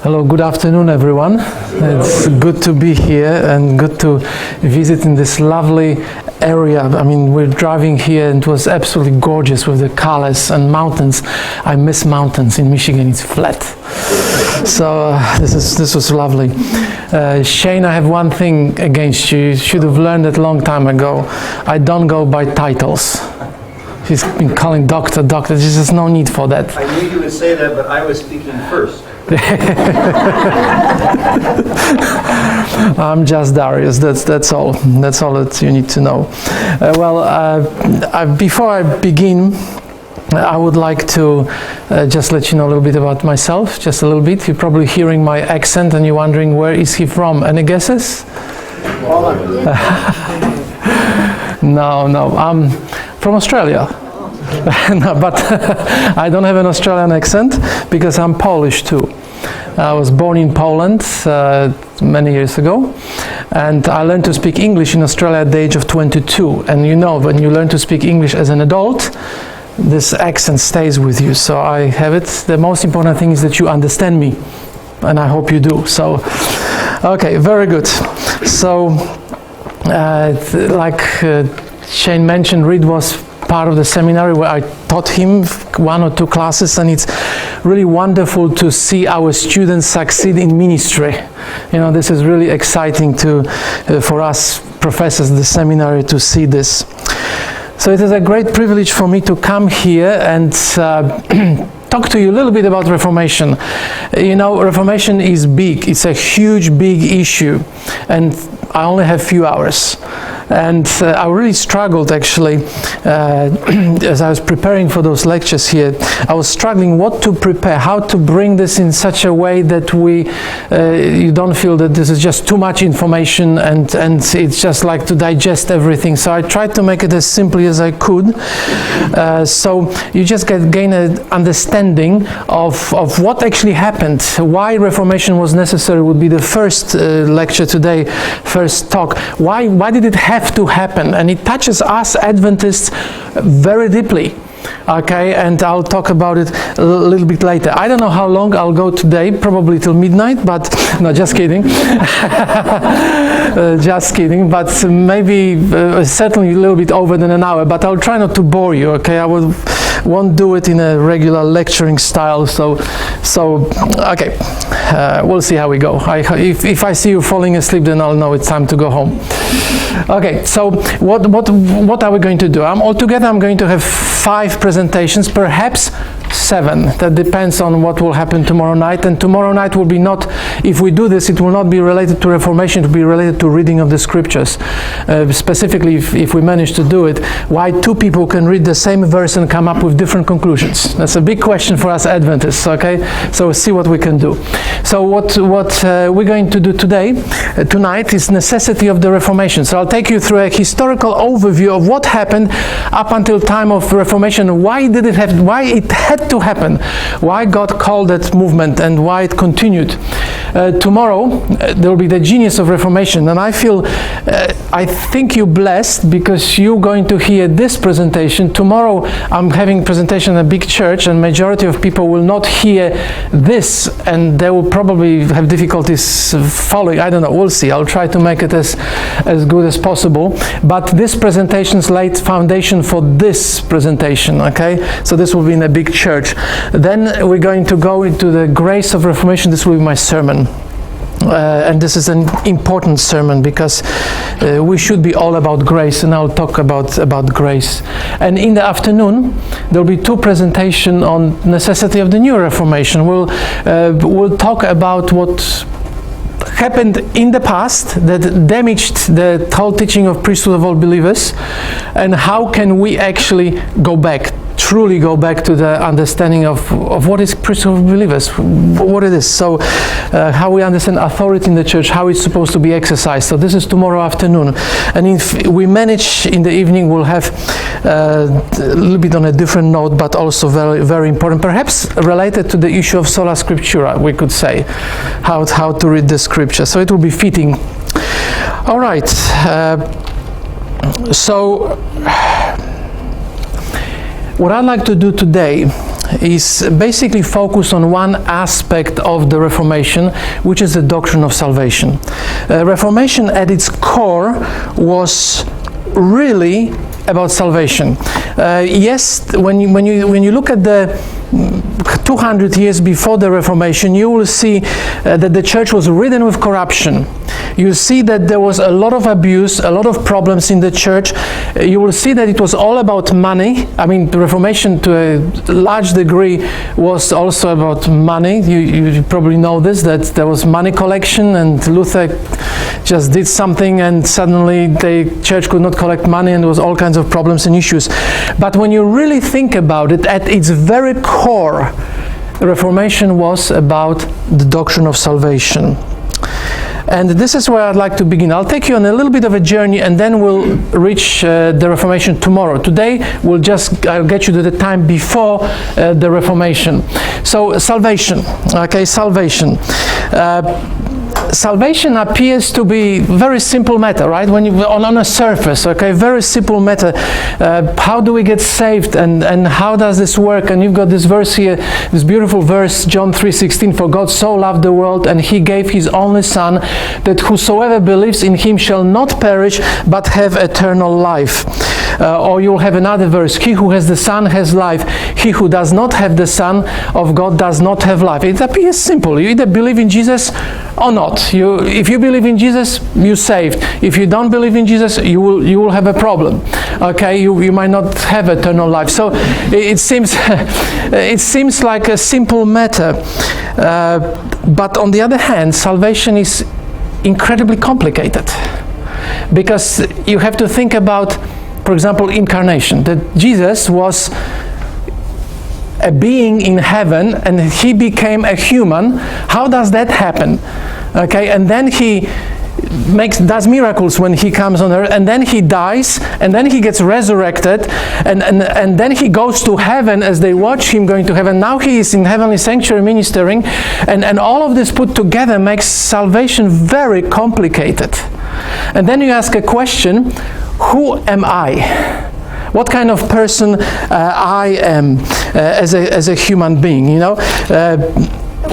Hello, good afternoon everyone. It's good to be here and good to visit in this lovely area. I mean, we're driving here and it was absolutely gorgeous with the colors and mountains. I miss mountains in Michigan, it's flat. So this was lovely. Shane, I have one thing against you. You should have learned it a long time ago. I don't go by titles. He's been calling doctor. There's just no need for that. I knew you would say that, but I was speaking first. I'm just Darius. That's all. That's all that you need to know. Before I begin, I would like to just let you know a little bit about myself. Just a little bit. You're probably hearing my accent and you're wondering where is he from. Any guesses? No. I'm from Australia. No, but I don't have an Australian accent because I'm Polish too. I was born in Poland many years ago, and I learned to speak English in Australia at the age of 22. And you know, when you learn to speak English as an adult, this accent stays with you. So I have it. The most important thing is that you understand me, and I hope you do. So, okay, very good. So, like Shane mentioned, Reed was part of the seminary where I taught him 1 or 2 classes, and it's really wonderful to see our students succeed in ministry. You know, this is really exciting for us professors of the seminary to see this. So it is a great privilege for me to come here and talk to you a little bit about Reformation. You know, Reformation is big. It's a huge, big issue, and I only have a few hours. And I really struggled actually as I was preparing for those lectures here. I was struggling what to prepare, how to bring this in such a way that you don't feel that this is just too much information and it's just like to digest everything. So I tried to make it as simply as I could. So you just gain an understanding of what actually happened, why Reformation was necessary would be the first lecture today, first talk. Why did it have to happen? And it touches us Adventists very deeply. Okay, and I'll talk about it a little bit later. I don't know how long I'll go today, probably till midnight, but no, just kidding. Just kidding, but maybe certainly a little bit over than an hour, but I'll try not to bore you, okay? I won't do it in a regular lecturing style, so okay, we'll see how we go. If I see you falling asleep, then I'll know it's time to go home. Okay, so what are we going to do? Altogether I'm going to have 5 presentations, perhaps 7. That depends on what will happen tomorrow night. And tomorrow night will be not, if we do this, it will not be related to Reformation, it will be related to reading of the scriptures. Specifically, if we manage to do it, why 2 people can read the same verse and come up with different conclusions. That's a big question for us Adventists, okay? So we'll see what we can do. So what we're going to do tonight is necessity of the Reformation. So I'll take you through a historical overview of what happened up until time of Reformation, why it had to happen, why God called that movement and why it continued. Tomorrow there will be the genius of Reformation, and I think you're blessed because you're going to hear this presentation. Tomorrow I'm having a presentation in a big church and majority of people will not hear this and they will probably have difficulties following. I don't know, we'll see. I'll try to make it as good as possible, but this presentation's laid foundation for this presentation, okay? So this will be in a big church. Then we're going to go into the grace of Reformation. This will be my sermon. And this is an important sermon because we should be all about grace, and I'll talk about grace. And in the afternoon there will be 2 presentations on necessity of the new Reformation. We'll talk about what happened in the past that damaged the whole teaching of priesthood of all believers, and how can we actually truly go back to the understanding of what is priesthood of believers, what it is. So how we understand authority in the church, how it's supposed to be exercised. So this is tomorrow afternoon. And if we manage in the evening, we'll have a little bit on a different note, but also very, very important, perhaps related to the issue of sola scriptura, we could say, how to read the scripture. So it will be fitting. All right. What I'd like to do today is basically focused on one aspect of the Reformation, which is the doctrine of salvation. Reformation at its core was really about salvation. Yes, when you look at the 200 years before the Reformation, you will see that the church was ridden with corruption. You see that there was a lot of abuse, a lot of problems in the church. You will see that it was all about money. I mean, the Reformation to a large degree was also about money. You probably know this, that there was money collection, and Luther just did something and suddenly the church could not collect money, and there was all kinds of problems and issues. But when you really think about it, at its very core, the Reformation was about the doctrine of salvation. And this is where I'd like to begin. I'll take you on a little bit of a journey, and then we'll reach the Reformation tomorrow. Today, I'll get you to the time before the Reformation. So, salvation. Okay, salvation. Salvation appears to be a very simple matter, right? When you on a surface, okay, very simple matter. How do we get saved, and how does this work? And you've got this verse here, this beautiful verse, John 3:16. For God so loved the world, and He gave His only Son, that whosoever believes in Him shall not perish, but have eternal life. Or you'll have another verse: He who has the Son has life. He who does not have the Son of God does not have life. It appears simple. You either believe in Jesus or not. If you believe in Jesus, you're saved. If you don't believe in Jesus, you will have a problem. Okay, you might not have eternal life. So it seems like a simple matter. But on the other hand, salvation is incredibly complicated, because you have to think about, for example, incarnation. That Jesus was a being in heaven and He became a human. How does that happen? Okay, and then He does miracles when He comes on earth, and then He dies, and then He gets resurrected, and then He goes to heaven as they watch Him going to heaven. Now He is in heavenly sanctuary ministering, and all of this put together makes salvation very complicated. And then you ask a question: who am I? What kind of person I am as a human being, you know?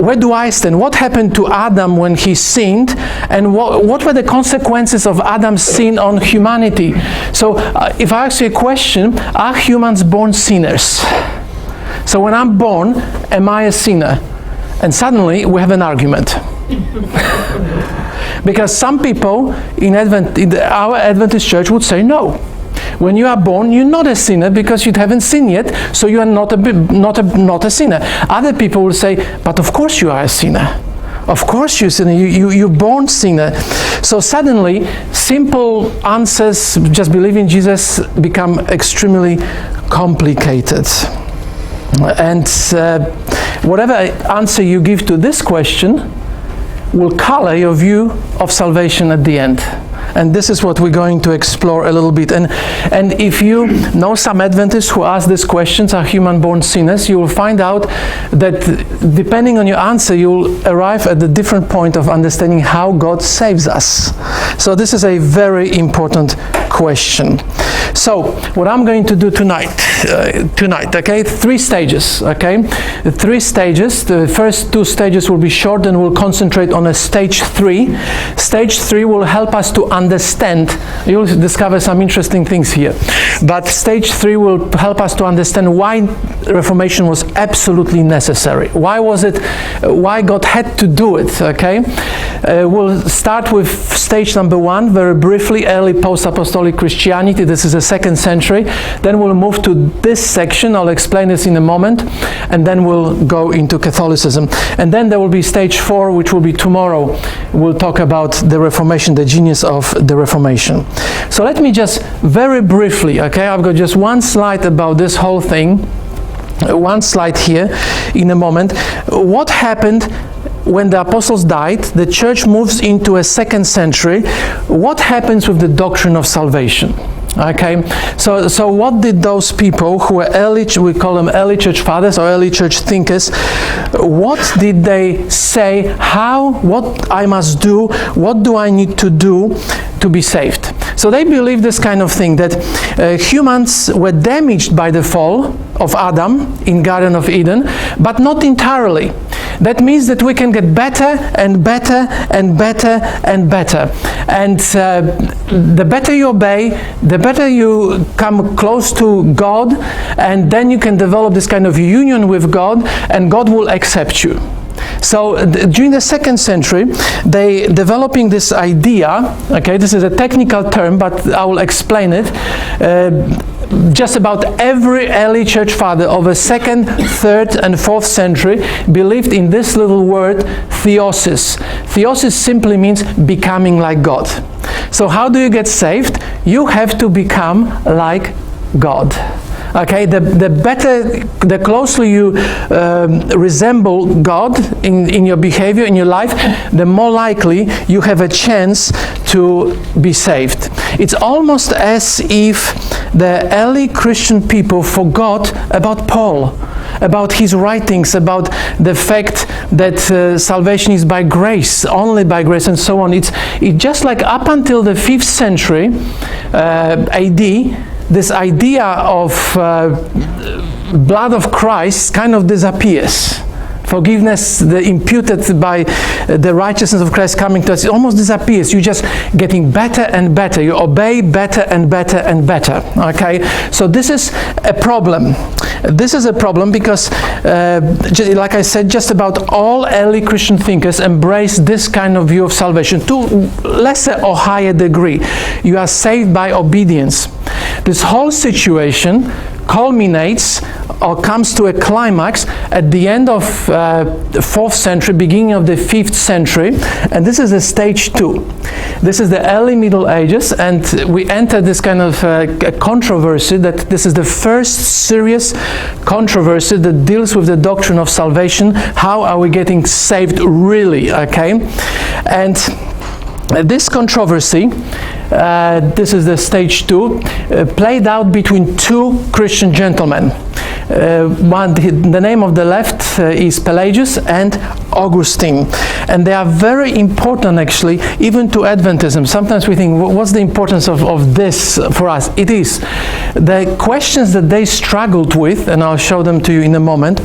Where do I stand? What happened to Adam when he sinned? And what were the consequences of Adam's sin on humanity? So if I ask you a question, are humans born sinners? So when I'm born, am I a sinner? And suddenly we have an argument. Because some people in our Adventist church would say no. When you are born, you're not a sinner because you haven't sinned yet, so you are not a sinner. Other people will say, but of course you are a sinner. Of course you're a sinner. You're born sinner. So suddenly, simple answers, just believe in Jesus, become extremely complicated. And whatever answer you give to this question will color your view of salvation at the end. And this is what we're going to explore a little bit. And if you know some Adventists who ask these questions, are human born sinners, you will find out that depending on your answer, you'll arrive at a different point of understanding how God saves us. So this is a very important question. So what I'm going to do tonight, okay, 3 stages, okay? 3 stages. The first 2 stages will be short, and we'll concentrate on a stage 3. Stage 3 will help us to understand. You'll discover some interesting things here. But stage 3 will help us to understand why Reformation was absolutely necessary. Why God had to do it, okay? We'll start with stage number 1, very briefly, early post-apostolic Christianity. This is the 2nd century. Then we'll move to this section. I'll explain this in a moment. And then we'll go into Catholicism. And then there will be stage 4, which will be tomorrow. We'll talk about the Reformation, the genius of the Reformation. So let me just very briefly, okay, I've got just one slide about this whole thing. One slide here in a moment. What happened when the apostles died? The church moves into a 2nd century. What happens with the doctrine of salvation? Okay, so what did those people who were early, we call them early church fathers or early church thinkers, what did they say? What I must do? What do I need to do to be saved? So they believe this kind of thing, that humans were damaged by the fall of Adam in Garden of Eden, but not entirely. That means that we can get better and better and better and better. And the better you obey, the better you come close to God, and then you can develop this kind of union with God, and God will accept you. So during the 2nd century, they developing this idea, okay, this is a technical term, but I will explain it. Just about every early church father of the 2nd, 3rd, and 4th century believed in this little word, theosis. Theosis simply means becoming like God. So how do you get saved? You have to become like God. Okay, the closer you resemble God in your behavior, in your life, the more likely you have a chance to be saved. It's almost as if the early Christian people forgot about Paul, about his writings, about the fact that salvation is by grace, only by grace, and so on. It's just like up until the 5th century AD, this idea of blood of Christ kind of disappears. Forgiveness imputed by the righteousness of Christ coming to us, it almost disappears. You're just getting better and better. You obey better and better and better. Okay? So this is a problem. This is a problem because, like I said, just about all early Christian thinkers embrace this kind of view of salvation to lesser or higher degree. You are saved by obedience. This whole situation culminates or comes to a climax at the end of 4th century, beginning of the 5th century, and this is a stage 2. This is the early Middle Ages, and we enter this kind of controversy, that this is the first serious controversy that deals with the doctrine of salvation. How are we getting saved really, okay? And this controversy, this is the stage 2, played out between 2 Christian gentlemen. The name of the left is Pelagius and Augustine, and they are very important actually even to Adventism. Sometimes we think, what's the importance of this for us? It is the questions that they struggled with, and I'll show them to you in a moment.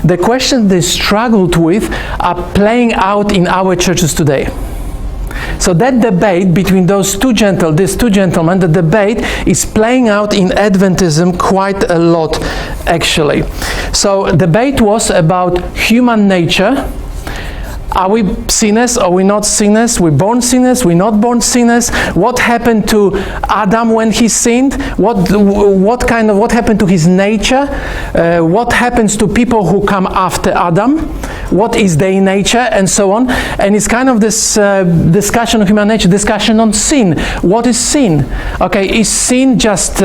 The questions they struggled with are playing out in our churches today. So that debate between these two gentlemen, the debate is playing out in Adventism quite a lot, actually. So debate was about human nature. Are we sinners? Are we not sinners? We're born sinners? We're not born sinners? What happened to Adam when he sinned? What happened to his nature? What happens to people who come after Adam? What is their nature? And so on. And it's kind of this discussion of human nature, discussion on sin. What is sin? Okay, is sin just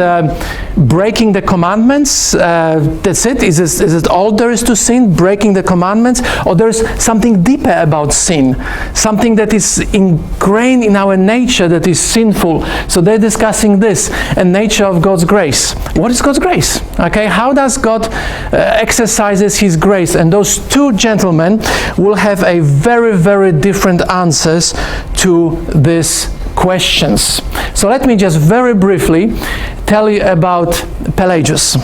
breaking the commandments? That's it? Is it all there is to sin? Breaking the commandments? Or there is something deeper about sin, something that is ingrained in our nature that is sinful? So they're discussing this, and nature of God's grace. What is God's grace? Okay, how does God exercises His grace? And those two gentlemen will have a very, very different answers to these questions. So let me just very briefly tell you about Pelagius.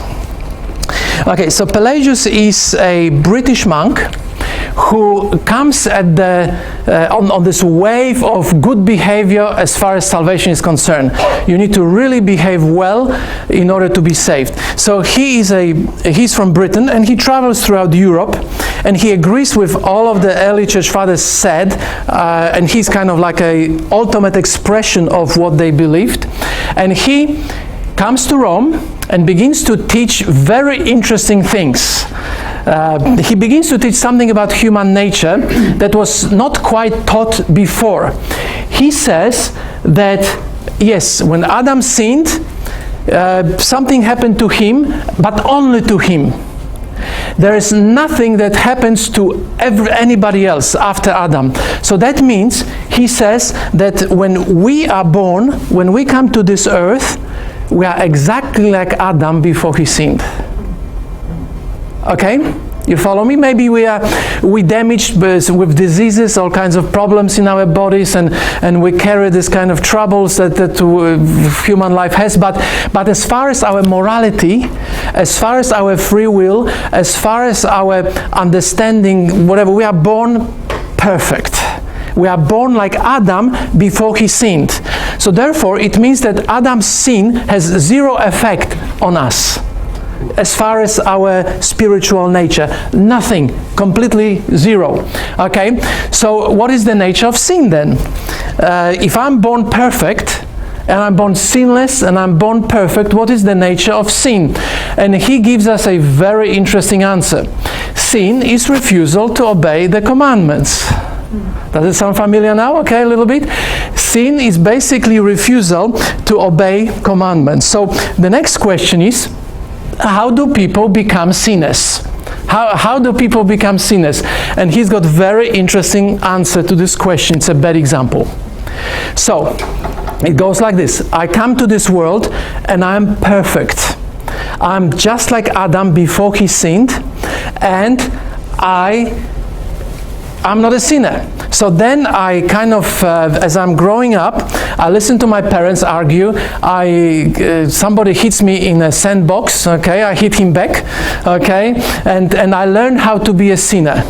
Okay, so Pelagius is a British monk who comes at on this wave of good behavior as far as salvation is concerned. You need to really behave well in order to be saved. So he's from Britain, and he travels throughout Europe, and he agrees with all of the early church fathers said, and he's kind of like a ultimate expression of what they believed. And he comes to Rome and begins to teach very interesting things. He begins to teach something about human nature that was not quite taught before. He says that, yes, when Adam sinned, something happened to him, but only to him. There is nothing that happens to anybody else after Adam. So that means, he says, that when we are born, when we come to this earth, we are exactly like Adam before he sinned. Okay? You follow me? Maybe we damaged with diseases, all kinds of problems in our bodies, and we carry this kind of troubles that human life has. But as far as our morality, as far as our free will, as far as our understanding, whatever, we are born perfect. We are born like Adam before he sinned. So therefore, it means that Adam's sin has zero effect on us. As far as our spiritual nature, nothing, completely zero. Okay, so what is the nature of sin then? If I'm born perfect, and I'm born sinless, and I'm born perfect, what is the nature of sin? And he gives us a very interesting answer. Sin is refusal to obey the commandments. Does it sound familiar now? Okay, a little bit. Sin is basically refusal to obey commandments. So the next question is, how do people become sinners? How do people become sinners? And he's got very interesting answer to this question. It's a bad example. So, it goes like this. I come to this world and I'm perfect. I'm just like Adam before he sinned, and I'm not a sinner. So then I kind of, as I'm growing up, I listen to my parents argue. Somebody hits me in a sandbox, okay, I hit him back, okay, and I learn how to be a sinner.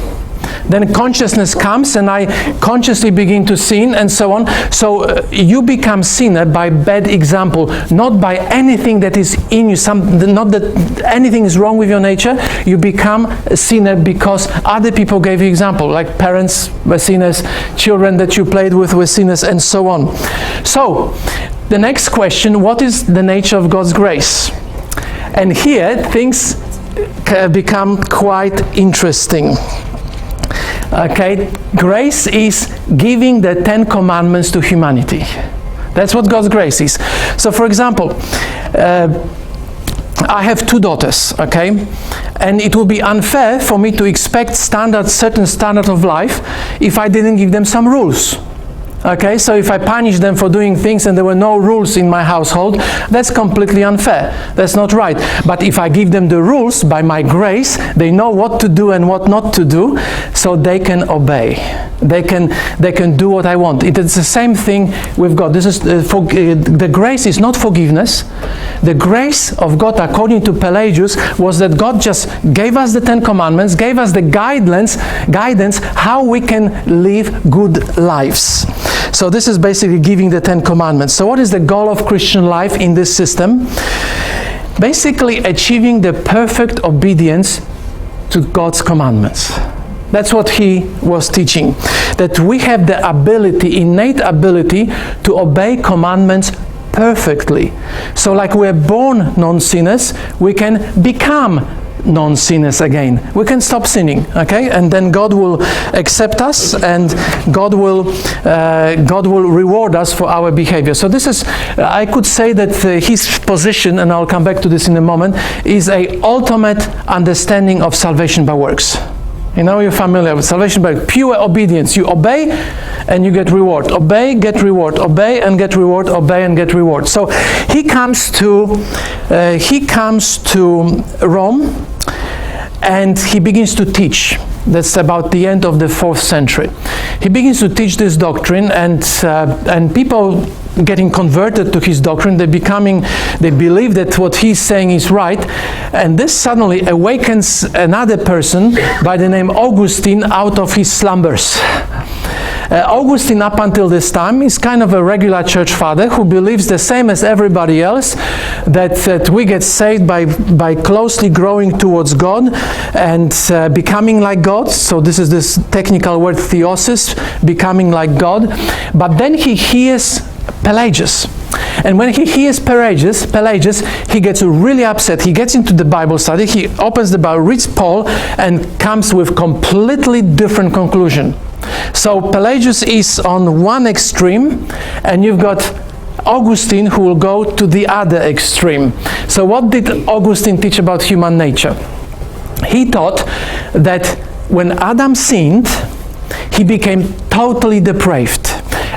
Then consciousness comes and I consciously begin to sin and so on. So you become sinner by bad example, not by anything that is in you, not that anything is wrong with your nature. You become a sinner because other people gave you example, like parents were sinners, children that you played with were sinners, and so on. So the next question, what is the nature of God's grace? And here things become quite interesting. Okay, grace is giving the 10 commandments to humanity. That's what God's grace is. So for example, I have 2 daughters, okay, and it would be unfair for me to expect certain standard of life if I didn't give them some rules. Okay, so if I punish them for doing things and there were no rules in my household, that's completely unfair. That's not right. But if I give them the rules by my grace, they know what to do and what not to do, so they can obey. They can do what I want. It's the same thing with God. This is the grace is not forgiveness. The grace of God, according to Pelagius, was that God just gave us the 10 commandments, gave us the guidance how we can live good lives. So this is basically giving the 10 commandments. So what is the goal of Christian life in this system? Basically achieving the perfect obedience to God's commandments. That's what he was teaching. That we have the ability, innate ability, to obey commandments perfectly. So like we're born non-sinners, we can become non-sinners again. We can stop sinning, okay? And then God will accept us, and God will reward us for our behavior. So this is, I could say that his position, and I'll come back to this in a moment, is a ultimate understanding of salvation by works. You know, you're familiar with salvation by pure obedience. You obey and you get reward. Obey, get reward. Obey and get reward. Obey and get reward. So he comes to Rome, and he begins to teach. That's about the end of the 4th century. He begins to teach this doctrine, and people getting converted to his doctrine. They believe that what he's saying is right, and this suddenly awakens another person by the name Augustine out of his slumbers. Augustine, up until this time, is kind of a regular church father who believes the same as everybody else, that we get saved by closely growing towards God and becoming like God. So this is this technical word theosis, becoming like God. But then he hears Pelagius. And when he hears Pelagius, he gets really upset. He gets into the Bible study, he opens the Bible, reads Paul, and comes with completely different conclusion. So Pelagius is on one extreme, and you've got Augustine who will go to the other extreme. So what did Augustine teach about human nature? He taught that when Adam sinned, he became totally depraved.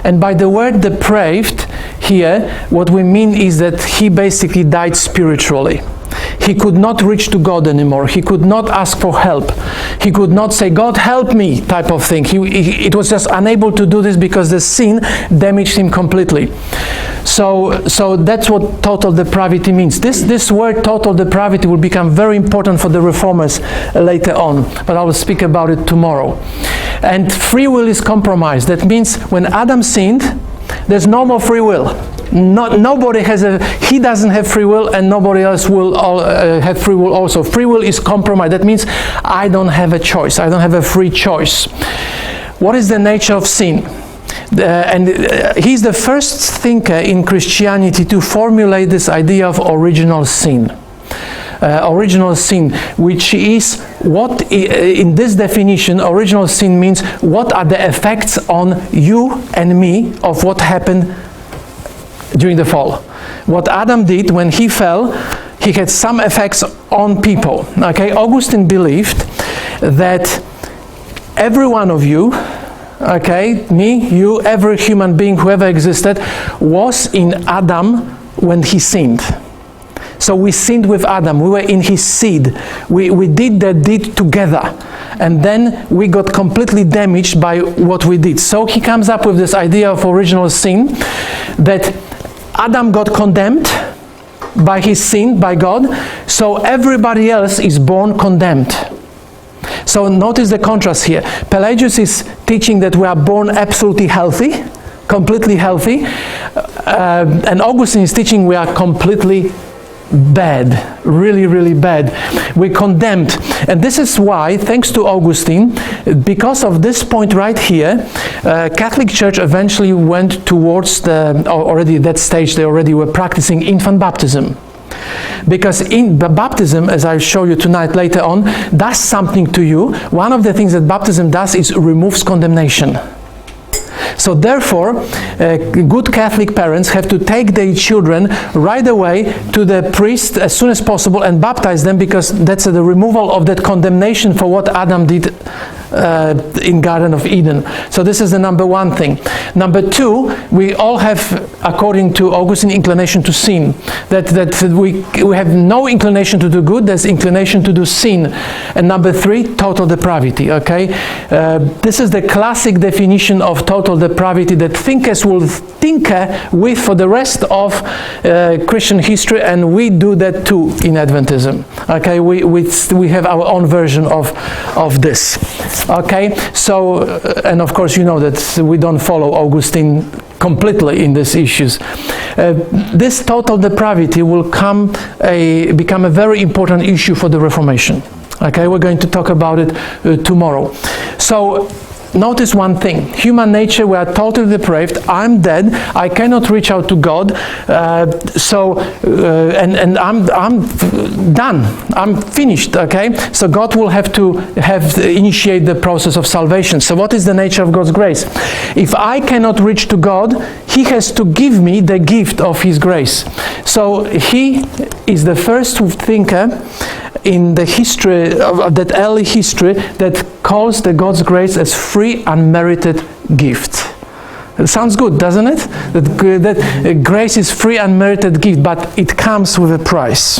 And by the word depraved here, what we mean is that he basically died spiritually. he could not reach to God anymore. He could not ask for help. He could not say, God help me, type of thing. It was just unable to do this because the sin damaged him completely. So that's what total depravity means. This word total depravity will become very important for the reformers later on, but I will speak about it tomorrow. And free will is compromised. That means when Adam sinned, there's no more free will. Nobody he doesn't have free will, and nobody else will have free will also. Free will is compromised. That means I don't have a choice. I don't have a free choice. What is the nature of sin? He's the first thinker in Christianity to formulate this idea of original sin. Original sin, which is what, in this definition, original sin means what are the effects on you and me of what happened during the fall. What Adam did when he fell, he had some effects on people. Okay, Augustine believed that every one of you, okay, me, you, every human being who ever existed, was in Adam when he sinned. So we sinned with Adam. We were in his seed. We did that deed together. And then we got completely damaged by what we did. So he comes up with this idea of original sin, that Adam got condemned by his sin, by God. So everybody else is born condemned. So notice the contrast here. Pelagius is teaching that we are born absolutely healthy, completely healthy. And Augustine is teaching we are completely bad, really, really bad. We're condemned. And this is why, thanks to Augustine, because of this point right here, Catholic Church eventually went towards already that stage, they already were practicing infant baptism. Because in the baptism, as I'll show you tonight later on, does something to you. One of the things that baptism does is removes condemnation. So therefore, good Catholic parents have to take their children right away to the priest as soon as possible and baptize them, because that's the removal of that condemnation for what Adam did in Garden of Eden. So this is the number one thing. Number two, we all have, according to Augustine, inclination to sin. That we have no inclination to do good, there's inclination to do sin. And number three, total depravity, okay? This is the classic definition of total depravity that thinkers will tinker with for the rest of Christian history, and we do that too in Adventism. Okay, we have our own version of this. Okay, so and of course you know that we don't follow Augustine completely in these issues. This total depravity will become a very important issue for the Reformation. Okay, we're going to talk about it tomorrow. So notice one thing. Human nature, we are totally depraved. I'm dead. I cannot reach out to God. And I'm done. I'm finished. Okay. So God will have to initiate the process of salvation. So what is the nature of God's grace? If I cannot reach to God, He has to give me the gift of His grace. So He is the first thinker in the history of that early history that calls the God's grace as free unmerited gift. It sounds good, doesn't it? That grace is free unmerited gift, but it comes with a price.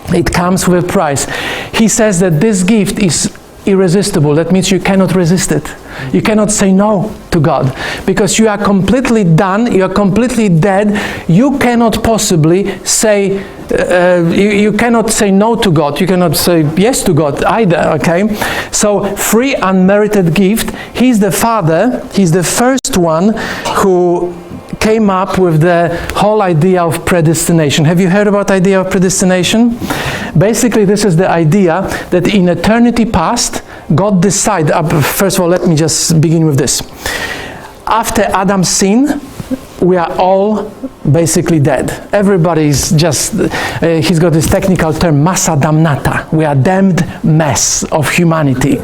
It comes with a price. He says that this gift is irresistible. That means you cannot resist it. You cannot say no to God, because you are completely done, you are completely dead. You cannot possibly say you cannot say no to God. You cannot say yes to God either. Okay, so free unmerited gift. He's the Father. He's the first one who came up with the whole idea of predestination. Have you heard about the idea of predestination? Basically, this is the idea that in eternity past, God decided, first of all, let me just begin with this. After Adam's sin, we are all basically dead. Everybody's just, he's got this technical term, massa damnata. We are damned mess of humanity.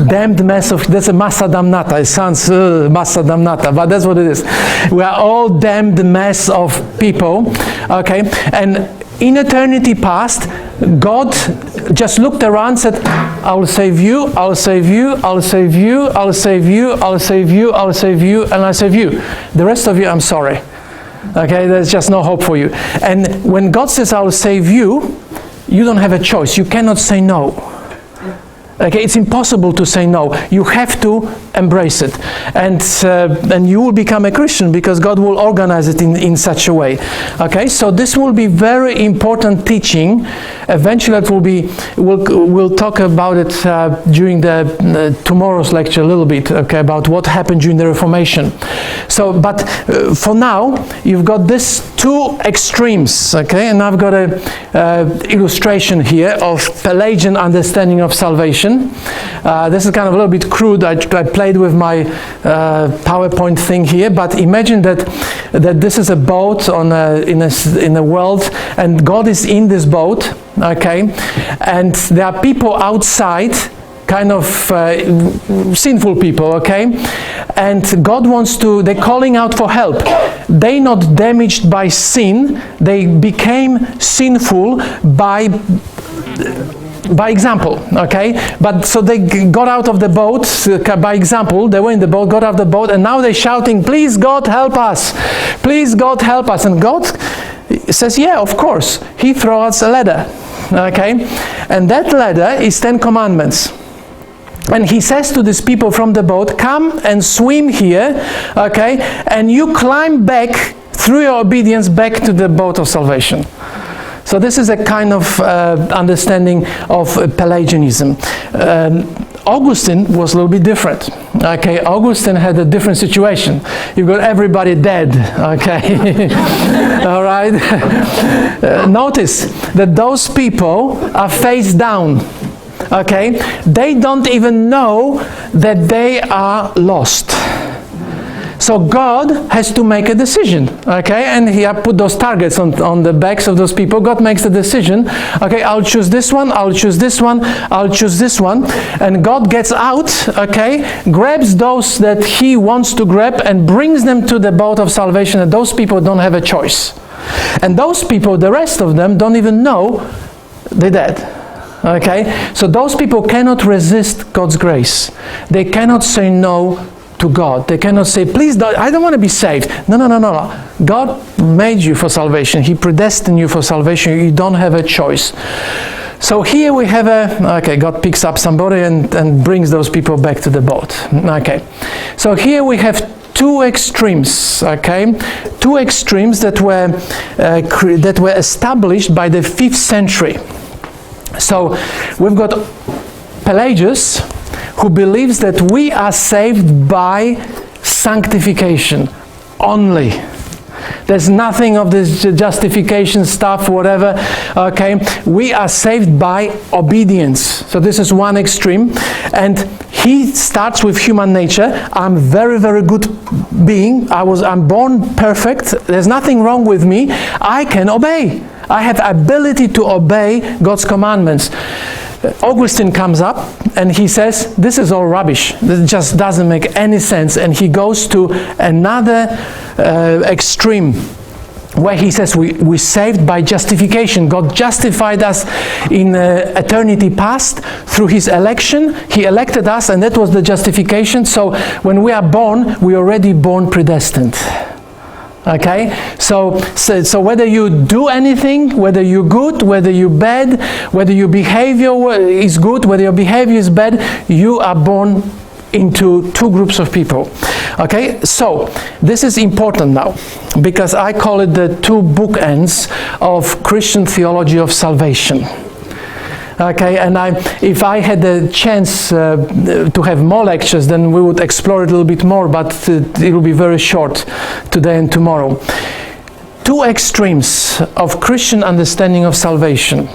Damned mess of, that's a massa damnata. It sounds massa damnata, but that's what it is. We are all damned mess of people, okay? And in eternity past, God just looked around and said, I will save you, I'll save you, I'll save you, I'll save you, I'll save you, I'll save you, and I'll save you. The rest of you, I'm sorry. Okay, there's just no hope for you. And when God says, I will save you, you don't have a choice. You cannot say no. Okay, it's impossible to say no. You have to embrace it, and you will become a Christian because God will organize it in such a way. Okay, so this will be very important teaching. Eventually, it will be. We'll talk about it during the tomorrow's lecture a little bit. Okay, about what happened during the Reformation. So, but for now, you've got these two extremes. Okay, and I've got a illustration here of Pelagian understanding of salvation. This is kind of a little bit crude. I played with my PowerPoint thing here, but imagine that this is a boat in a world, and God is in this boat, okay, and there are people outside, kind of sinful people, okay, and God wants to, they're calling out for help. They're not damaged by sin, they became sinful by example, okay? But so they got out of the boat by example. They were in the boat, got out of the boat, and now they're shouting, "Please, God, help us! Please, God, help us!" And God says, "Yeah, of course." He throws a ladder, okay? And that ladder is 10 Commandments. And he says to these people from the boat, "Come and swim here, okay? And you climb back through your obedience back to the boat of salvation." So this is a kind of understanding of Pelagianism. Augustine was a little bit different. Okay, Augustine had a different situation. You've got everybody dead. Okay, all right. Notice that those people are face down. Okay, they don't even know that they are lost. So God has to make a decision, okay? And he put those targets on the backs of those people. God makes the decision, okay, I'll choose this one, I'll choose this one, I'll choose this one. And God gets out, okay, grabs those that he wants to grab and brings them to the boat of salvation, and those people don't have a choice. And those people, the rest of them, don't even know they're dead. Okay? So those people cannot resist God's grace. They cannot say no to God. They cannot say, "Please, I don't want to be saved." No. God made you for salvation. He predestined you for salvation. You don't have a choice. So here we have God picks up somebody and brings those people back to the boat. Okay. So here we have two extremes, okay? Two extremes that were established by the 5th century. So we've got Pelagius, who believes that we are saved by sanctification only. There's nothing of this justification stuff, whatever, okay? We are saved by obedience. So this is one extreme. And he starts with human nature. I'm very, very good being. I'm born perfect. There's nothing wrong with me. I can obey. I have ability to obey God's commandments. Augustine comes up and he says, this is all rubbish. This just doesn't make any sense. And he goes to another extreme where he says we're saved by justification. God justified us in eternity past through his election. He elected us, and that was the justification. So when we are born, we're already born predestined. Okay, so whether you do anything, whether you're good, whether you're bad, whether your behavior is good, whether your behavior is bad, you are born into two groups of people. Okay, so this is important now, because I call it the two bookends of Christian theology of salvation. Okay, and if I had the chance to have more lectures, then we would explore it a little bit more, but it will be very short today and tomorrow. Two extremes of Christian understanding of salvation.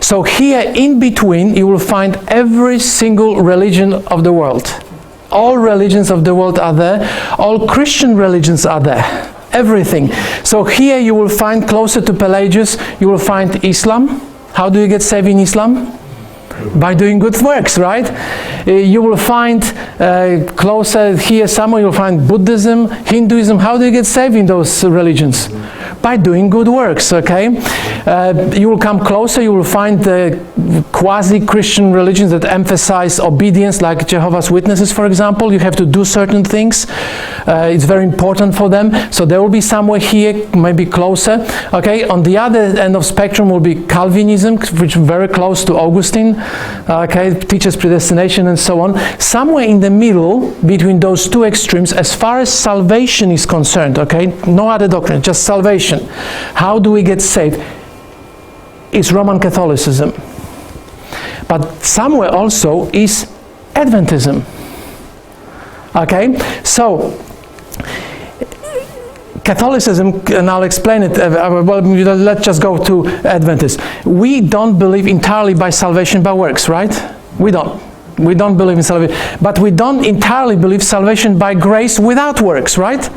So here in between you will find every single religion of the world. All religions of the world are there. All Christian religions are there. Everything. So here you will find, closer to Pelagius, you will find Islam. How do you get saved in Islam? By doing good works, right? You will find closer here somewhere, you'll find Buddhism, Hinduism. How do you get saved in those religions? By doing good works, okay? You will come closer, you will find the quasi-Christian religions that emphasize obedience, like Jehovah's Witnesses, for example. You have to do certain things. It's very important for them. So there will be somewhere here, maybe closer, okay? On the other end of spectrum will be Calvinism, which is very close to Augustine, okay? Teaches predestination and so on. Somewhere in the middle, between those two extremes, as far as salvation is concerned, okay? No other doctrine, just salvation. How do we get saved? It's Roman Catholicism. But somewhere also is Adventism. Okay? So, Catholicism, and I'll explain it, well, let's just go to Adventist. We don't believe entirely by salvation by works, right? We don't. We don't believe in salvation. But we don't entirely believe salvation by grace without works, right?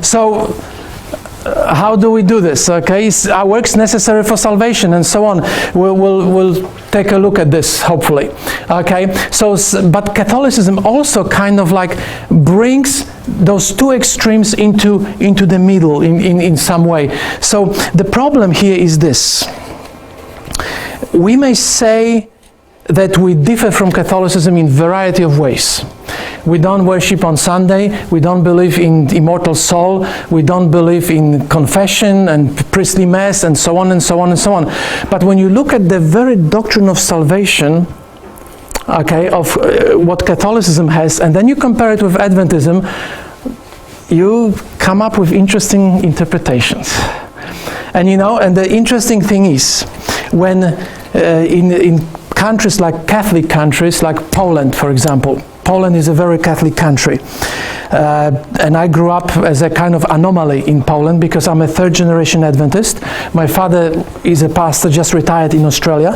So, how do we do this? Okay, are works necessary for salvation and so on? We'll take a look at this, hopefully. Okay, so, but Catholicism also kind of like brings those two extremes into the middle in some way. So the problem here is this. We may say that we differ from Catholicism in a variety of ways. We don't worship on Sunday, we don't believe in immortal soul, we don't believe in confession and priestly mass and so on and so on and so on. But when you look at the very doctrine of salvation, okay, of what Catholicism has, and then you compare it with Adventism, you come up with interesting interpretations. And you know, and the interesting thing is, when in countries like Catholic countries, like Poland, for example. Poland is a very Catholic country. And I grew up as a kind of anomaly in Poland because I'm a third-generation Adventist. My father is a pastor, just retired in Australia.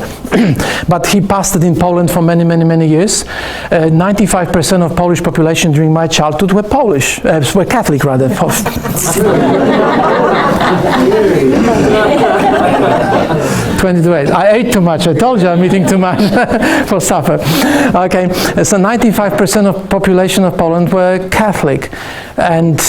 But he pastored in Poland for many, many, many years. 95% of Polish population during my childhood were Polish, were Catholic rather. 22. I ate too much. I told you I'm eating too much for supper. Okay, so 95% of population of Poland were Catholic, and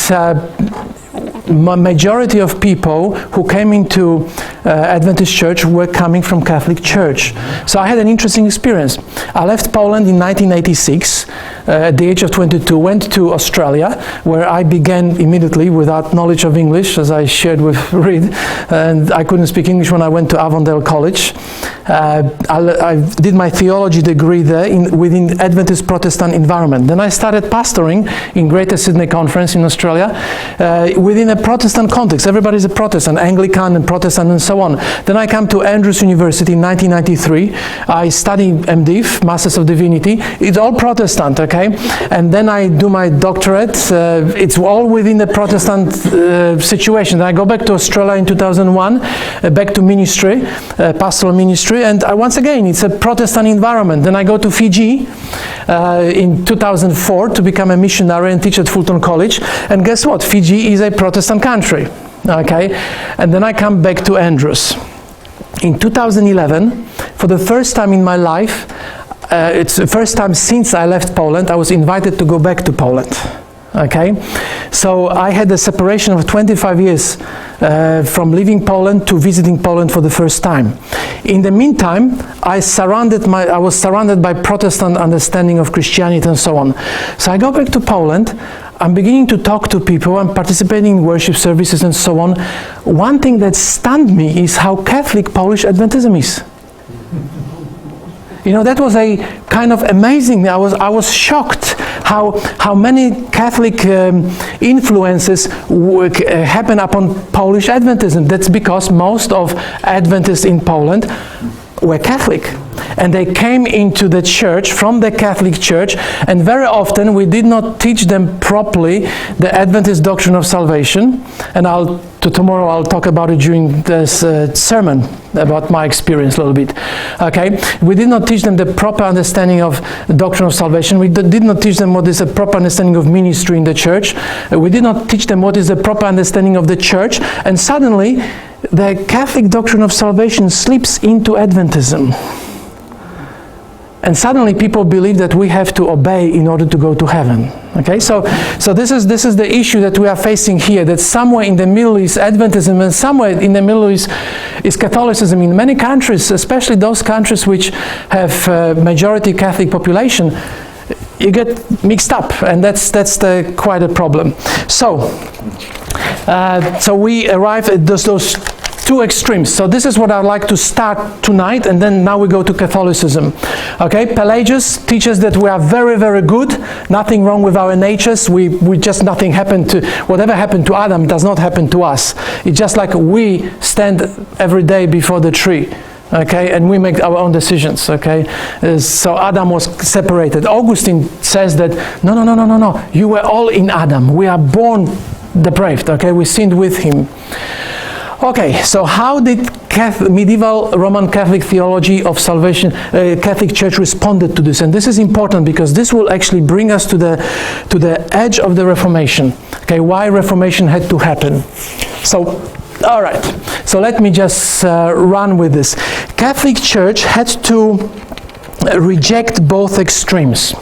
majority of people who came into Adventist church were coming from Catholic church. So I had an interesting experience. I left Poland in 1986 at the age of 22, went to Australia, where I began immediately without knowledge of English, as I shared with Reed, and I couldn't speak English when I went to Avondale College. I did my theology degree there within Adventist Protestant environment. Then I started pastoring in Greater Sydney Conference in Australia within a Protestant context. Everybody's a Protestant, Anglican and Protestant and so on. Then I come to Andrews University in 1993. I study MDiv, Masters of Divinity. It's all Protestant, okay? And then I do my doctorate. It's all within the Protestant situation. Then I go back to Australia in 2001, back to ministry, pastoral ministry. And once again, it's a Protestant environment. Then I go to Fiji in 2004 to become a missionary and teach at Fulton College. And guess what? Fiji is a Protestant country. Okay? And then I come back to Andrews. In 2011, for the first time in my life, it's the first time since I left Poland, I was invited to go back to Poland. Okay, so I had a separation of 25 years from leaving Poland to visiting Poland for the first time. In the meantime, I was surrounded by Protestant understanding of Christianity and so on. So I go back to Poland. I'm beginning to talk to people. I'm participating in worship services and so on. One thing that stunned me is how Catholic Polish Adventism is. You know, that was a kind of amazing. I was shocked how many Catholic influences happen upon Polish Adventism. That's because most of Adventists in Poland were Catholic. And they came into the church from the Catholic Church, and very often we did not teach them properly the Adventist doctrine of salvation. And tomorrow I'll talk about it during this sermon, about my experience a little bit. Okay, we did not teach them the proper understanding of the doctrine of salvation. We did not teach them what is a proper understanding of ministry in the church. We did not teach them what is the proper understanding of the church. And suddenly, the Catholic doctrine of salvation slips into Adventism. And suddenly people believe that we have to obey in order to go to heaven. Okay, so this is the issue that we are facing here, that somewhere in the middle is Adventism and somewhere in the middle is Catholicism. In many countries, especially those countries which have majority Catholic population, you get mixed up, and that's quite a problem. So we arrive at those two extremes. So this is what I'd like to start tonight, and then now we go to Catholicism. Okay, Pelagius teaches that we are very, very good, nothing wrong with our natures, we just nothing happened to, whatever happened to Adam does not happen to us. It's just like we stand every day before the tree. Okay, and we make our own decisions. Okay, so Adam was separated. Augustine says that no, you were all in Adam. We are born depraved. Okay, we sinned with him. Okay, so how did medieval Roman Catholic theology of salvation, Catholic Church responded to this? And this is important because this will actually bring us to the edge of the Reformation. Okay, why Reformation had to happen. So, all right. So let me just run with this. Catholic Church had to reject both extremes.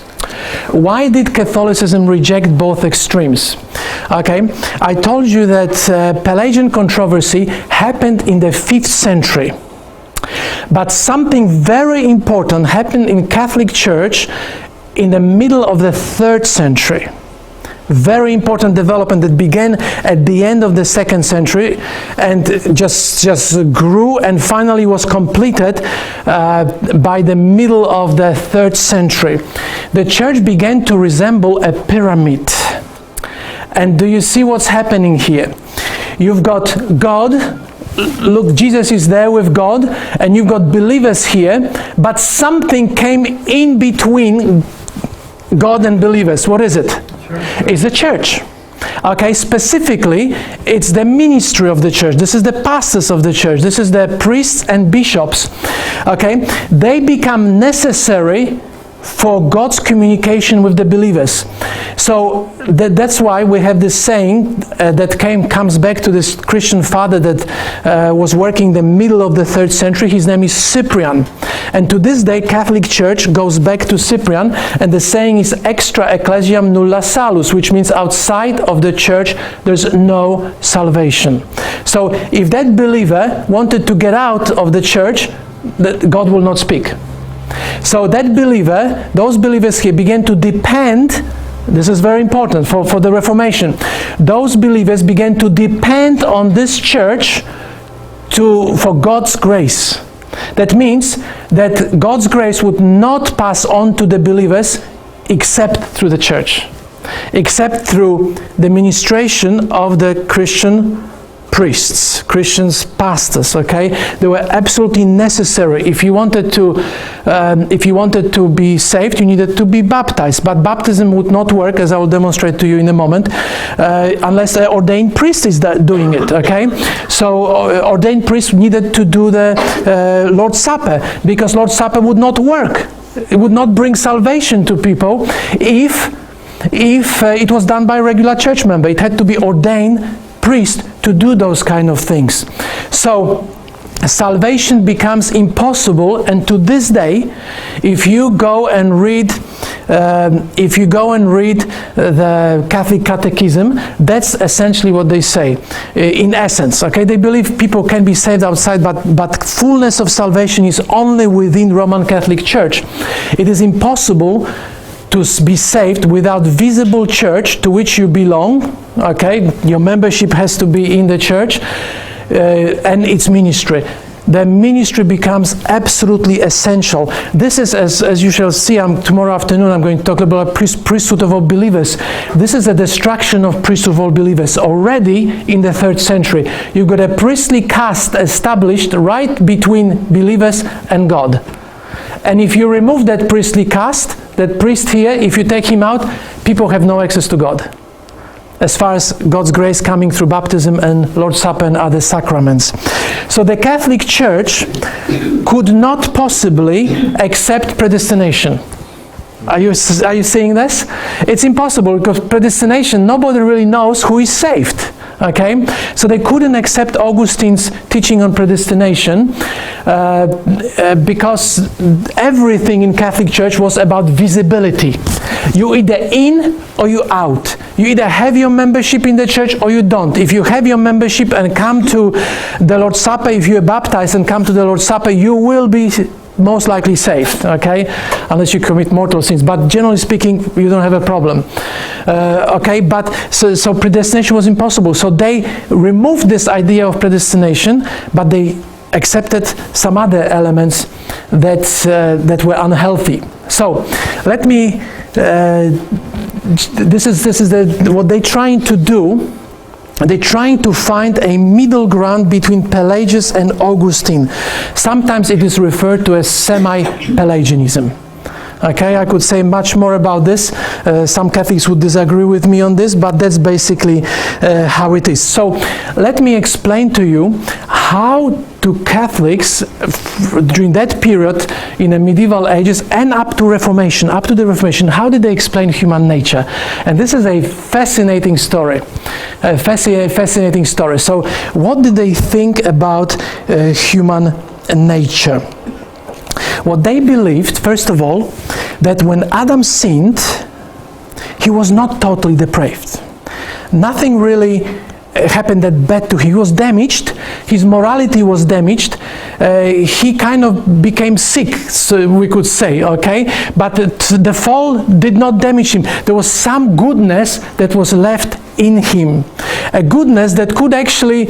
Why did Catholicism reject both extremes? Okay, I told you that Pelagian controversy happened in the 5th century. But something very important happened in Catholic Church in the middle of the 3rd century. Very important development that began at the end of the 2nd century and just grew and finally was completed by the middle of the 3rd century. The church began to resemble a pyramid. And do you see what's happening here? You've got God. Look, Jesus is there with God, and you've got believers here, but something came in between God and believers. What is it? It's the church. Okay, specifically, it's the ministry of the church. This is the pastors of the church. This is the priests and bishops. Okay, they become necessary for God's communication with the believers. So that's why we have this saying that comes back to this Christian father that was working in the middle of the 3rd century. His name is Cyprian. And to this day, Catholic Church goes back to Cyprian, and the saying is extra ecclesiam nulla salus, which means outside of the church there's no salvation. So if that believer wanted to get out of the church, God will not speak. So that believer, those believers here began to depend, this is very important for the Reformation, those believers began to depend on this church for God's grace. That means that God's grace would not pass on to the believers except through the church, except through the ministration of the Christian priests, Christians, pastors. Okay, they were absolutely necessary. If you wanted to be saved, you needed to be baptized. But baptism would not work, as I will demonstrate to you in a moment, unless an ordained priest is doing it. Okay, so ordained priests needed to do the Lord's Supper, because Lord's Supper would not work. It would not bring salvation to people if it was done by a regular church member. It had to be ordained priest to do those kind of things. So salvation becomes impossible, and to this day, if you go and read the Catholic Catechism, that's essentially what they say. In essence, okay, they believe people can be saved outside, but fullness of salvation is only within Roman Catholic Church. It is impossible to be saved without visible church to which you belong. Okay, your membership has to be in the church and its ministry. The ministry becomes absolutely essential. This is, as you shall see, tomorrow afternoon I'm going to talk about priesthood of all believers. This is a destruction of priesthood of all believers. Already in the 3rd century, you've got a priestly caste established right between believers and God. And if you remove that priestly caste, that priest here, if you take him out, people have no access to God, as far as God's grace coming through baptism and Lord's Supper and other sacraments. So the Catholic Church could not possibly accept predestination. Are you seeing this? It's impossible, because predestination, nobody really knows who is saved. Okay, so they couldn't accept Augustine's teaching on predestination because everything in Catholic Church was about visibility. You either in or you out. You either have your membership in the church or you don't. If you have your membership and come to the Lord's Supper, if you are baptized and come to the Lord's Supper, you will be most likely saved, okay, unless you commit mortal sins, but generally speaking you don't have a problem, okay. But so predestination was impossible, so they removed this idea of predestination, but they accepted some other elements that were unhealthy. So let me this is what they're trying to do. They're trying to find a middle ground between Pelagius and Augustine. Sometimes it is referred to as semi-Pelagianism. Okay, I could say much more about this. Some Catholics would disagree with me on this, but that's basically how it is. So let me explain to you how do Catholics during that period in the medieval ages and up to the Reformation, how did they explain human nature? And this is a fascinating story. Fascinating story. So what did they think about human nature? What they believed, first of all, that when Adam sinned, he was not totally depraved. Nothing really happened that bad to him. He was damaged. His morality was damaged. He kind of became sick, so we could say, okay? But the fall did not damage him. There was some goodness that was left in him. A goodness that could actually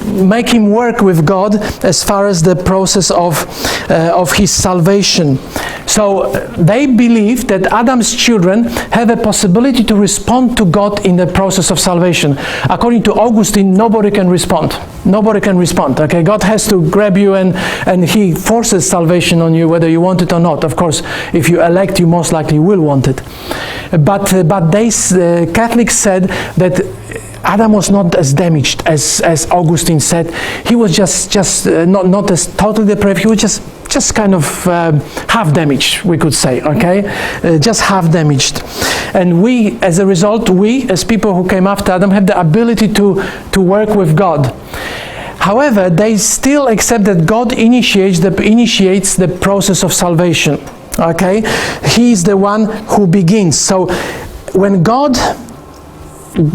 make him work with God as far as the process of his salvation. So they believe that Adam's children have a possibility to respond to God in the process of salvation. According to Augustine, nobody can respond. Nobody can respond. Okay, God has to grab you and he forces salvation on you whether you want it or not. Of course, if you elect, you most likely will want it. But they Catholics said that Adam was not as damaged as Augustine said. He was just not as totally depraved. He was just kind of half damaged, we could say, okay? Just half damaged. And we, as a result, as people who came after Adam, have the ability to work with God. However, they still accept that God initiates the process of salvation, okay? He is the one who begins. So when God,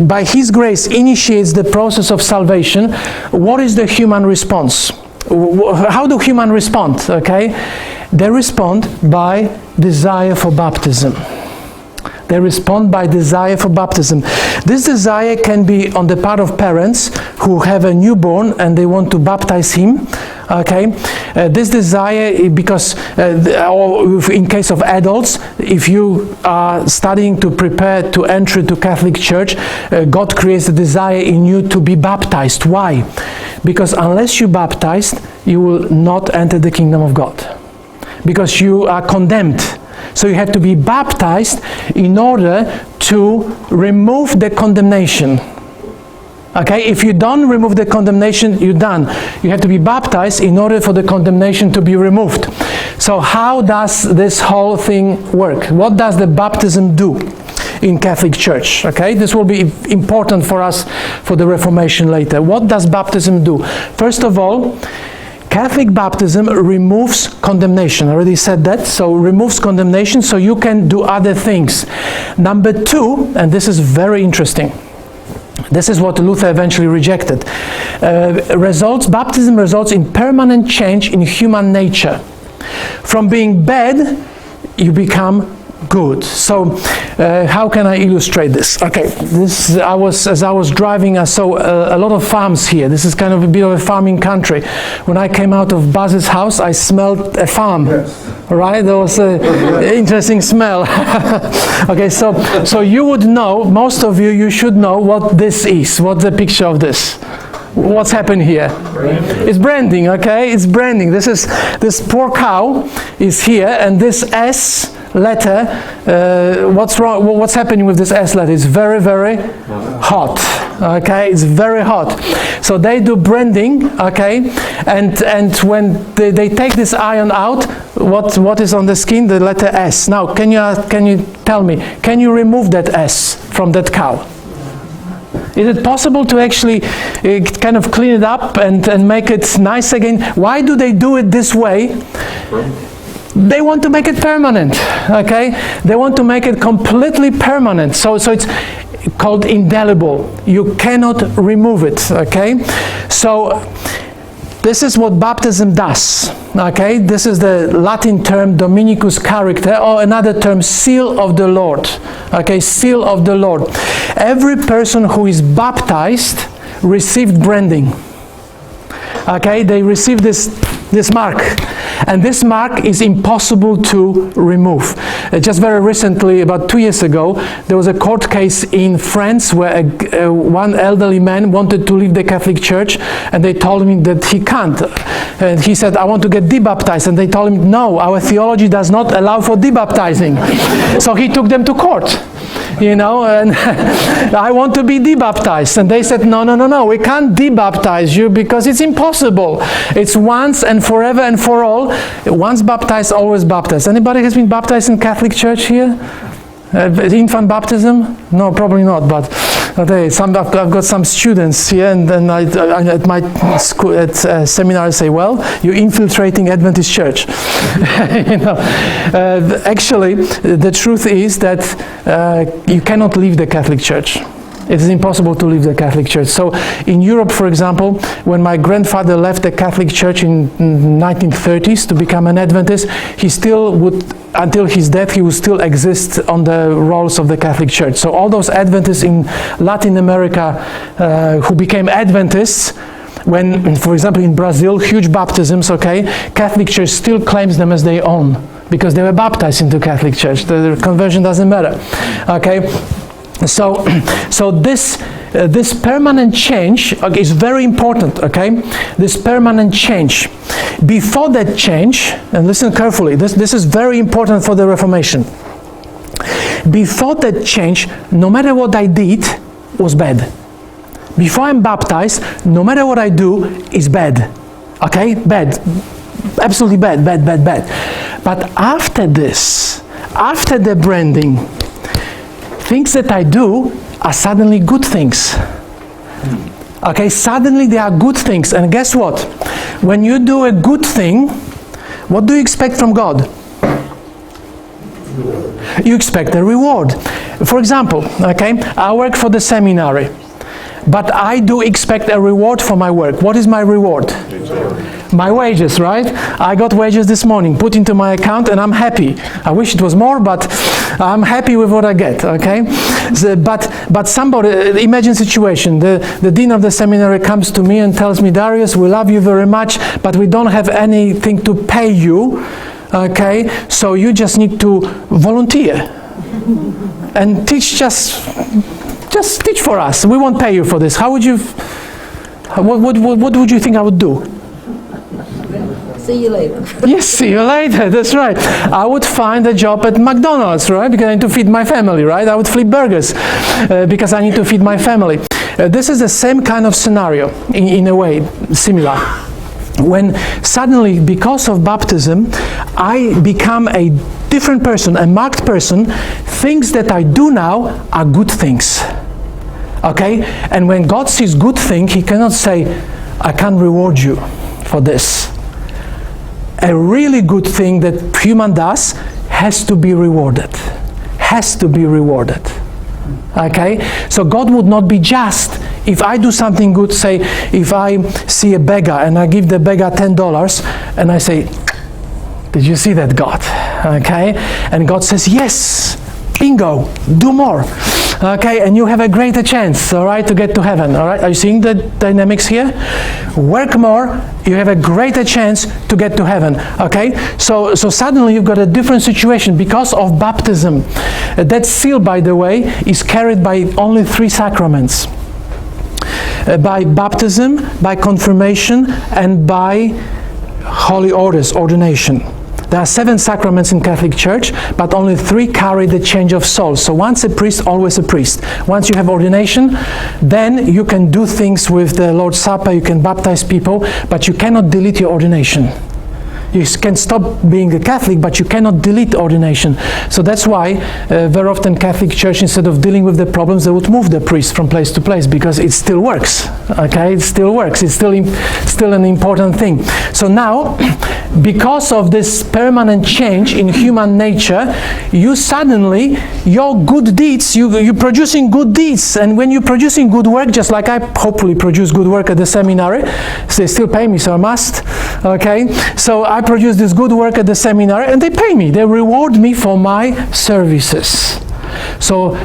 by His grace, initiates the process of salvation, what is the human response? How do humans respond? Okay, they respond by desire for baptism. They respond by desire for baptism. This desire can be on the part of parents who have a newborn and they want to baptize him. Okay, this desire, because or in case of adults, if you are studying to prepare to enter to Catholic Church, God creates a desire in you to be baptized. Why? Because unless you're baptized, you will not enter the kingdom of God, because you are condemned. So you have to be baptized in order to remove the condemnation. Okay, if you don't remove the condemnation, you're done. You have to be baptized in order for the condemnation to be removed. So how does this whole thing work? What does the baptism do in Catholic Church? Okay, this will be important for us for the Reformation later. What does baptism do? First of all, Catholic baptism removes condemnation. I already said that. So removes condemnation so you can do other things. Number two, and this is very interesting. This is what Luther eventually rejected. Baptism results in permanent change in human nature. From being bad, you become good. So how can I illustrate this? Okay, as I was driving, I saw a lot of farms here. This is kind of a bit of a farming country. When I came out of Buzz's house, I smelled a farm. Yes. Right? There was an interesting smell. Okay, so you would know, most of you should know what this is. What's the picture of this? What's happened here? Branding. It's branding, okay? It's branding. This poor cow is here, and this S letter, what's wrong? What's happening with this S letter? It's very, very hot. Okay, it's very hot. So they do branding, okay, and when they take this iron out, what is on the skin? The letter S. Now, can you tell me? Can you remove that S from that cow? Is it possible to actually kind of clean it up and make it nice again? Why do they do it this way? They want to make it permanent, okay? They want to make it completely permanent. So it's called indelible. You cannot remove it, okay? So this is what baptism does, okay? This is the Latin term Dominicus character, or another term, seal of the Lord, okay? Seal of the Lord. Every person who is baptized received branding, okay? They receive this mark, and this mark is impossible to remove. Just very recently, about 2 years ago, there was a court case in France where one elderly man wanted to leave the Catholic Church, and they told him that he can't. And he said, I want to get debaptized, and they told him, no, our theology does not allow for debaptizing. So he took them to court, you know, and I want to be debaptized. And they said, no, we can't debaptize you because it's impossible. It's once and forever and for all. Once baptized, always baptized. Anybody has been baptized in Catholic Church here? Infant baptism? No, probably not, but I've got some students here, and then I at my school, at seminar, I say, well, you're infiltrating Adventist Church. You know, actually, the truth is that you cannot leave the Catholic Church. It is impossible to leave the Catholic Church. So in Europe, for example, when my grandfather left the Catholic Church in 1930s to become an Adventist, he still would, until his death, he would still exist on the rolls of the Catholic Church. So all those Adventists in Latin America who became Adventists, when, for example, in Brazil, huge baptisms, okay, Catholic Church still claims them as their own because they were baptized into Catholic Church. The conversion doesn't matter, okay? So this permanent change is very important, okay? This permanent change. Before that change, and listen carefully, this is very important for the Reformation. Before that change, no matter what I did was bad. Before I'm baptized, no matter what I do is bad, okay? Bad, absolutely bad. But after this, after the branding, things that I do are suddenly good things. Okay, suddenly they are good things. And guess what? When you do a good thing, what do you expect from God? You expect a reward. For example, okay, I work for the seminary, but I do expect a reward for my work. What is my reward? My wages, right? I got wages this morning, put into my account, and I'm happy. I wish it was more, but I'm happy with what I get, okay? So, but somebody, imagine situation, the dean of the seminary comes to me and tells me, Darius, we love you very much, but we don't have anything to pay you, okay? So you just need to volunteer and teach, just teach for us. We won't pay you for this. How would you, what would you think I would do? See you later. Yes, see you later, that's right. I would find a job at McDonald's, right? Because I need to feed my family, right? I would flip burgers because I need to feed my family. This is the same kind of scenario, in a way, similar. When suddenly, because of baptism, I become a different person, a marked person, things that I do now are good things. Okay? And when God sees good thing, He cannot say, I can't reward you for this. A really good thing that human does has to be rewarded. Has to be rewarded. Okay? So God would not be just if I do something good, say, if I see a beggar and I give the beggar $10 and I say, did you see that, God? Okay? And God says, yes, bingo, do more. Okay, and you have a greater chance, all right, to get to heaven, all right? Are you seeing the dynamics here? Work more, you have a greater chance to get to heaven, okay? So suddenly you've got a different situation because of baptism. That seal, by the way, is carried by only 3 sacraments. By baptism, by confirmation, and by holy orders, ordination. There are 7 sacraments in Catholic Church, but only 3 carry the change of soul. So once a priest, always a priest. Once you have ordination, then you can do things with the Lord's Supper, you can baptize people, but you cannot delete your ordination. You can stop being a Catholic, but you cannot delete ordination. So that's why very often Catholic Church, instead of dealing with the problems, they would move the priest from place to place, because it still works. Okay, it still works. It's still an important thing. So now, because of this permanent change in human nature, you suddenly, your good deeds, you're producing good deeds. And when you're producing good work, just like I hopefully produce good work at the seminary, so they still pay me, so I must. Okay, so I produce this good work at the seminary, and they pay me. They reward me for my services. So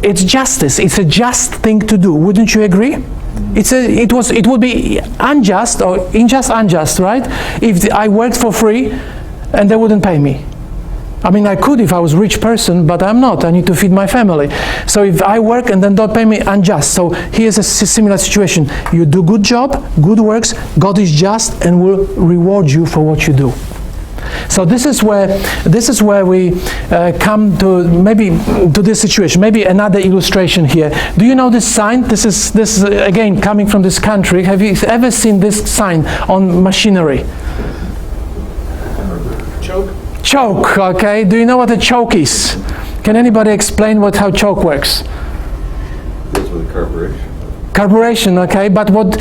it's justice. It's a just thing to do. Wouldn't you agree? It would be unjust, or unjust, right? If I worked for free and they wouldn't pay me. I mean, I could if I was a rich person, but I'm not. I need to feed my family. So if I work and then don't pay me, unjust. So here's a similar situation. You do good job, good works, God is just and will reward you for what you do. So this is where we come to this situation. Maybe another illustration here. Do you know this sign? This is again coming from this country. Have you ever seen this sign on machinery? Choke, okay. Do you know what a choke is? Can anybody explain how choke works? It's with carburation. Carburation, okay, but what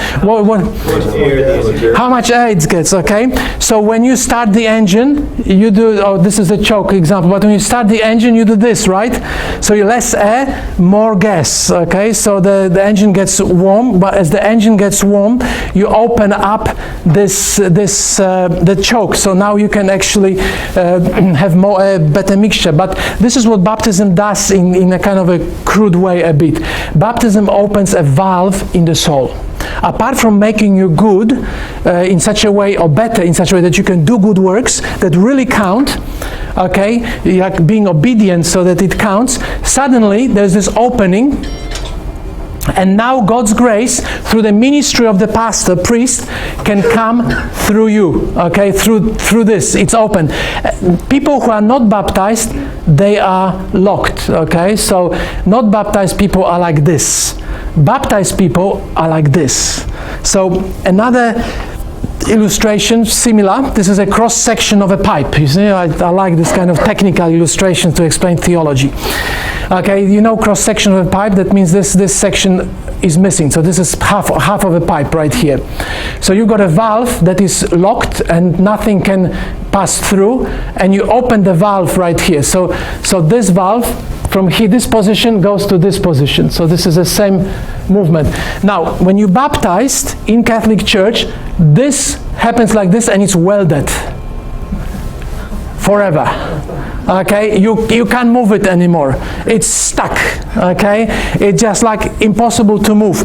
how much air it gets, okay? So when you start the engine, you do, this is a choke example, but when you start the engine, you do this, right? So you less air, more gas, okay? So the engine gets warm, but as the engine gets warm, you open up the choke, so now you can actually have better mixture. But this is what baptism does in a kind of a crude way a bit. Baptism opens a valve in the soul. Apart from making you good in such a way, or better in such a way that you can do good works that really count, okay, like being obedient so that it counts, suddenly there's this opening, and now God's grace through the ministry of the pastor, priest, can come through you, okay, through this, it's open. People who are not baptized, they are locked, okay, so not baptized people are like this. Baptized people are like this. So another illustration, similar. This is a cross-section of a pipe. You see, I like this kind of technical illustrations to explain theology. Okay, you know cross-section of a pipe, that means this section is missing. So this is half of a pipe right here. So you've got a valve that is locked and nothing can pass through, and you open the valve right here. So this valve from here, this position goes to this position. So this is the same movement. Now, when you're baptized in Catholic Church, this happens like this, and it's welded forever. Okay, you can't move it anymore. It's stuck. Okay, it's just like impossible to move.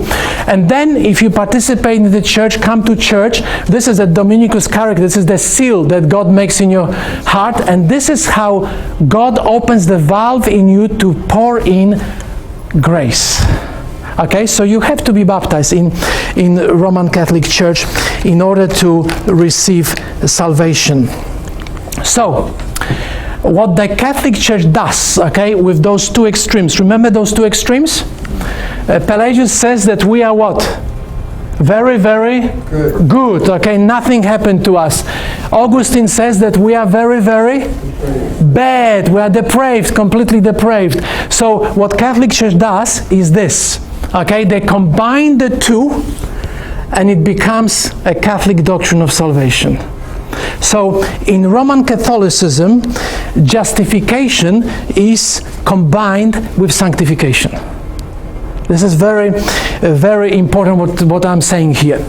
And then, if you participate in the church, come to church. This is a Dominicus character. This is the seal that God makes in your heart, and this is how God opens the valve in you to pour in grace. Okay, so you have to be baptized in Roman Catholic Church in order to receive salvation. So, what the Catholic Church does, okay, with those two extremes. Remember those two extremes? Pelagius says that we are what? Very, very good. Okay, nothing happened to us. Augustine says that we are very, very bad. We are depraved, completely depraved. So what Catholic Church does is this. Okay, they combine the two, and it becomes a Catholic doctrine of salvation. So in Roman Catholicism, justification is combined with sanctification. This is very, very important what I'm saying here.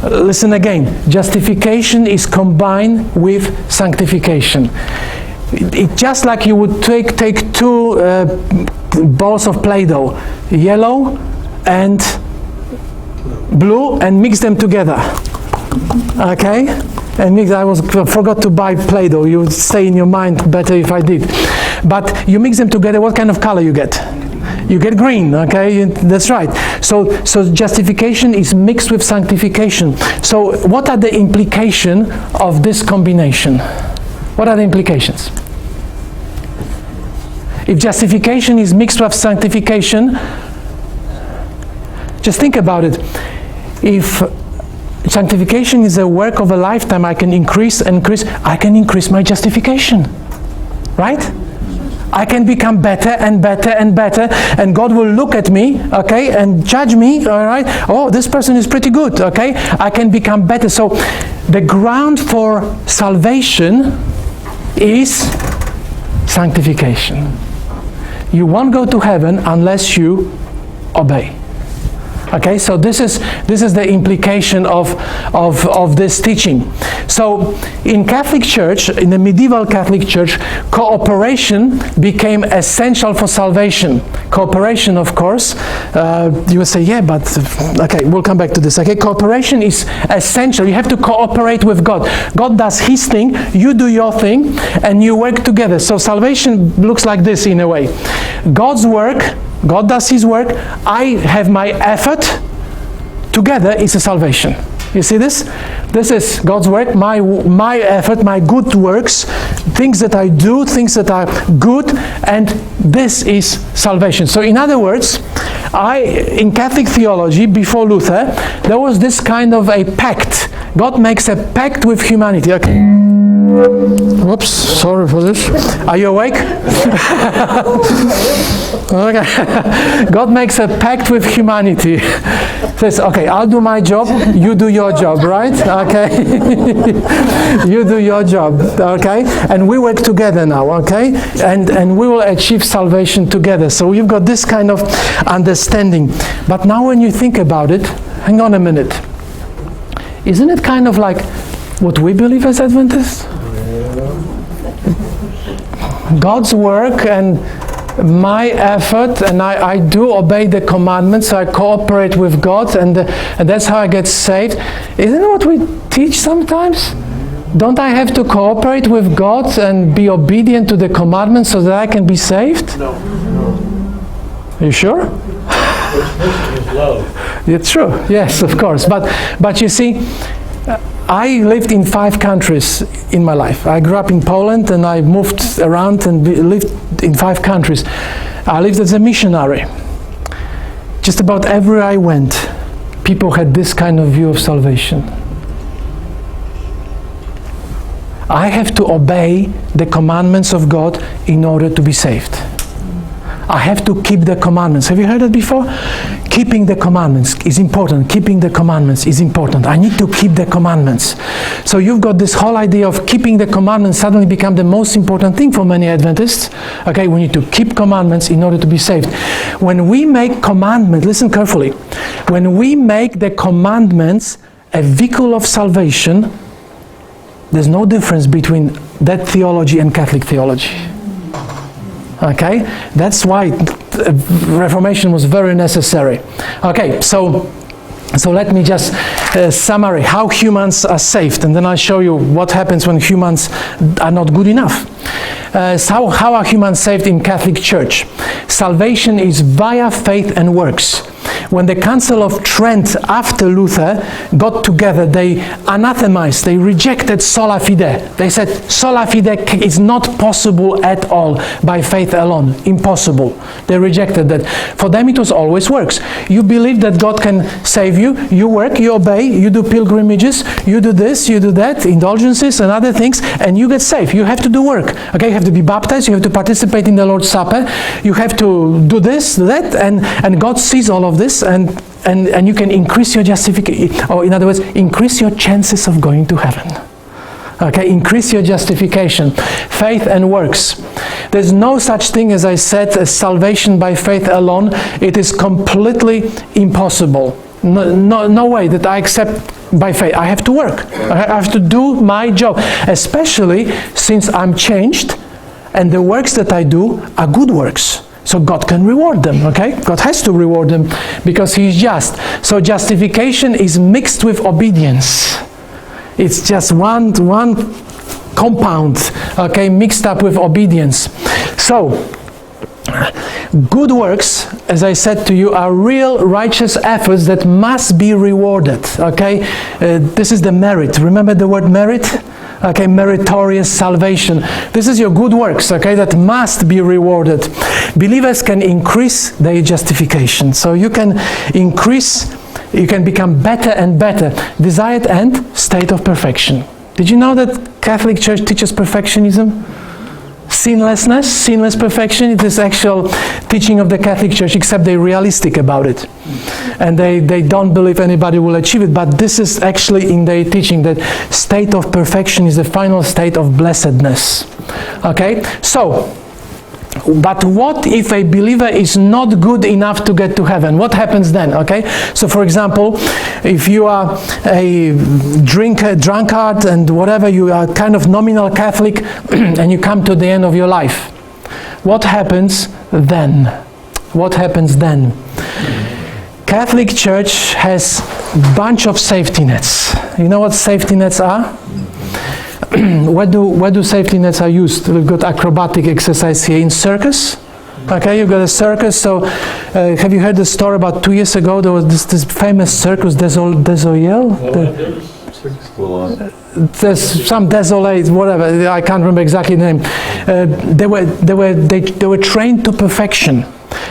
Listen again. Justification is combined with sanctification. It's just like you would take two balls of Play-Doh, yellow and blue, and mix them together. Okay? And mix. I forgot to buy Play-Doh. You would stay in your mind better if I did. But you mix them together. What kind of color you get? You get green. Okay, that's right. So justification is mixed with sanctification. So what are the implications of this combination? What are the implications? If justification is mixed with sanctification, just think about it. If Sanctification is a work of a lifetime. I can increase my justification. Right? I can become better and better and better, and God will look at me, okay, and judge me, all right? Oh, this person is pretty good, okay? I can become better. So the ground for salvation is sanctification. You won't go to heaven unless you obey. Okay, so this is the implication of this teaching. So in Catholic Church, in the medieval Catholic Church, cooperation became essential for salvation. Cooperation, of course, you will say, yeah, but, okay, we'll come back to this. Okay, cooperation is essential. You have to cooperate with God. God does His thing, you do your thing, and you work together. So salvation looks like this in a way. God's work, God does His work, I have my effort, together is a salvation. You see this? This is God's work, my effort, my good works, things that I do, things that are good, and this is salvation. So in other words, in Catholic theology, before Luther, there was this kind of a pact. God makes a pact with humanity. Okay. Whoops, sorry for this. Are you awake? Okay. God makes a pact with humanity. Says, okay, I'll do my job, you do your job, right? Okay. You do your job, okay? And we work together now, okay? And we will achieve salvation together. So you've got this kind of understanding. But now when you think about it, hang on a minute. Isn't it kind of like what we believe as Adventists? God's work and my effort, and I do obey the commandments, so I cooperate with God, and that's how I get saved. Isn't it what we teach sometimes? Don't I have to cooperate with God and be obedient to the commandments so that I can be saved? No. Are you sure? It's true, yes, of course. But you see, I lived in 5 countries in my life. I grew up in Poland and I moved around and lived in 5 countries. I lived as a missionary. Just about everywhere I went, people had this kind of view of salvation. I have to obey the commandments of God in order to be saved. I have to keep the commandments. Have you heard that before? Keeping the commandments is important. Keeping the commandments is important. I need to keep the commandments. So you've got this whole idea of keeping the commandments suddenly become the most important thing for many Adventists. Okay, we need to keep commandments in order to be saved. When we make commandments, listen carefully, when we make the commandments a vehicle of salvation, there's no difference between that theology and Catholic theology. Okay, that's why Reformation was very necessary. Okay, so let me just summarize how humans are saved, and then I'll show you what happens when humans are not good enough. So how are humans saved in Catholic Church? Salvation is via faith and works. When the Council of Trent after Luther got together, they anathemized, they rejected sola fide. They said sola fide is not possible at all by faith alone. Impossible. They rejected that. For them it was always works. You believe that God can save you, you work, you obey, you do pilgrimages, you do this, you do that, indulgences and other things, and you get saved. You have to do work. Okay, you have to be baptized, you have to participate in the Lord's Supper, you have to do this, that, and God sees all of this, and you can increase your justification, or in other words, increase your chances of going to heaven. Okay, increase your justification. Faith and works. There's no such thing, as I said, as salvation by faith alone. It is completely impossible. No way that I accept by faith. I have to work. I have to do my job, especially since I'm changed and the works that I do are good works. So God can reward them, okay? God has to reward them because He is just. So justification is mixed with obedience. It's just one compound, okay, mixed up with obedience. So, good works, as I said to you, are real righteous efforts that must be rewarded, okay? This is the merit. Remember the word merit? Okay, meritorious salvation. This is your good works, okay, that must be rewarded. Believers can increase their justification. So you can increase You can become better and better. Desired end, state of perfection. Did you know that Catholic Church teaches perfectionism? Sinlessness, sinless perfection, it is actual teaching of the Catholic Church, except they're realistic about it. And they don't believe anybody will achieve it, but this is actually in their teaching, that state of perfection is the final state of blessedness. Okay? So, but what if a believer is not good enough to get to heaven? What happens then? Okay, so for example, if you are a drunkard and whatever, you are kind of nominal Catholic and you come to the end of your life, what happens then? What happens then? Catholic Church has a bunch of safety nets. You know what safety nets are? Where do safety nets are used? We've got acrobatic exercise here in circus. Okay, you've got a circus. So, have you heard the story about 2 years ago? There was this famous circus des Soleils. There's some desolate, whatever. I can't remember exactly the name. They were trained to perfection,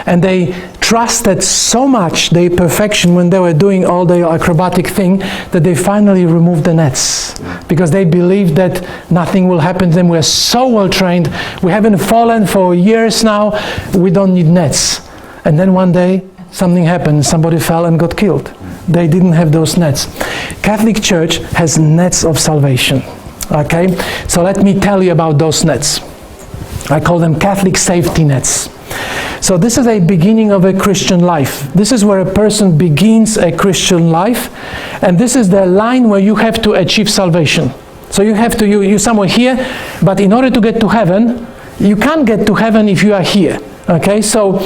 and they trusted so much their perfection when they were doing all the acrobatic thing that they finally removed the nets, because they believed that nothing will happen to them. We're so well trained, we haven't fallen for years now, we don't need nets. And then one day something happened, somebody fell and got killed. They didn't have those nets. Catholic Church has nets of salvation. Okay, so let me tell you about those nets. I call them Catholic safety nets. So this is a beginning of a Christian life. This is where a person begins a Christian life, and this is the line where you have to achieve salvation. So you have to, you're somewhere here, but in order to get to heaven, you can't get to heaven if you are here. Okay, so